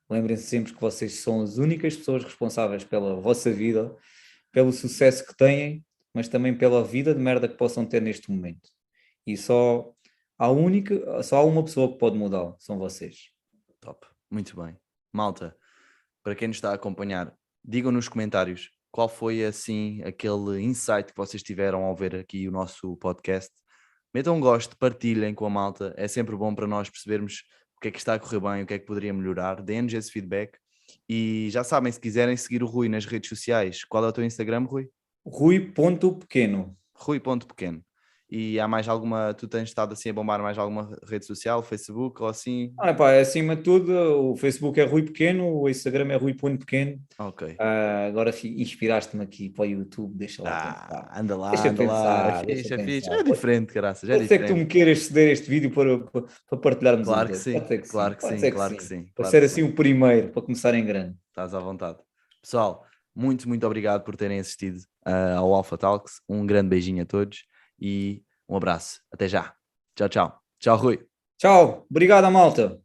lembrem-se sempre que vocês são as únicas pessoas responsáveis pela vossa vida, pelo sucesso que têm, mas também pela vida de merda que possam ter neste momento. E só há uma pessoa que pode mudá-lo, são vocês. top, muito bem. Malta, para quem nos está a acompanhar, digam nos comentários qual foi assim aquele insight que vocês tiveram ao ver aqui o nosso podcast. Metam um gosto, partilhem com a malta, é sempre bom para nós percebermos o que é que está a correr bem, o que é que poderia melhorar. Deem-nos esse feedback e já sabem, se quiserem seguir o Rui nas redes sociais, qual é o teu Instagram, Rui? Rui.pequeno. Rui.pequeno. E há mais alguma, tu tens estado assim a bombar mais alguma rede social, Facebook ou assim? Pá, acima de tudo, o Facebook é Rui Pequeno, o Instagram é Rui.pequeno. Ok. Agora inspiraste-me aqui para o YouTube, deixa lá pensar. Anda lá, Deixa anda lá, é pensar, deixa fixe, é fixe. pensar. É diferente, caraças, é Pode ser que tu diferente. me queiras ceder este vídeo para partilharmos os Claro que dois. sim, Pode ser que sim, claro que pode sim, ser que claro que sim. sim, Para claro ser que assim sim. o primeiro, para começar em grande. Estás à vontade. Pessoal, muito, muito obrigado por terem assistido ao Alpha Talks. Um grande beijinho a todos e um abraço. Até já. Tchau, tchau. Tchau, Rui. Tchau, obrigado, malta.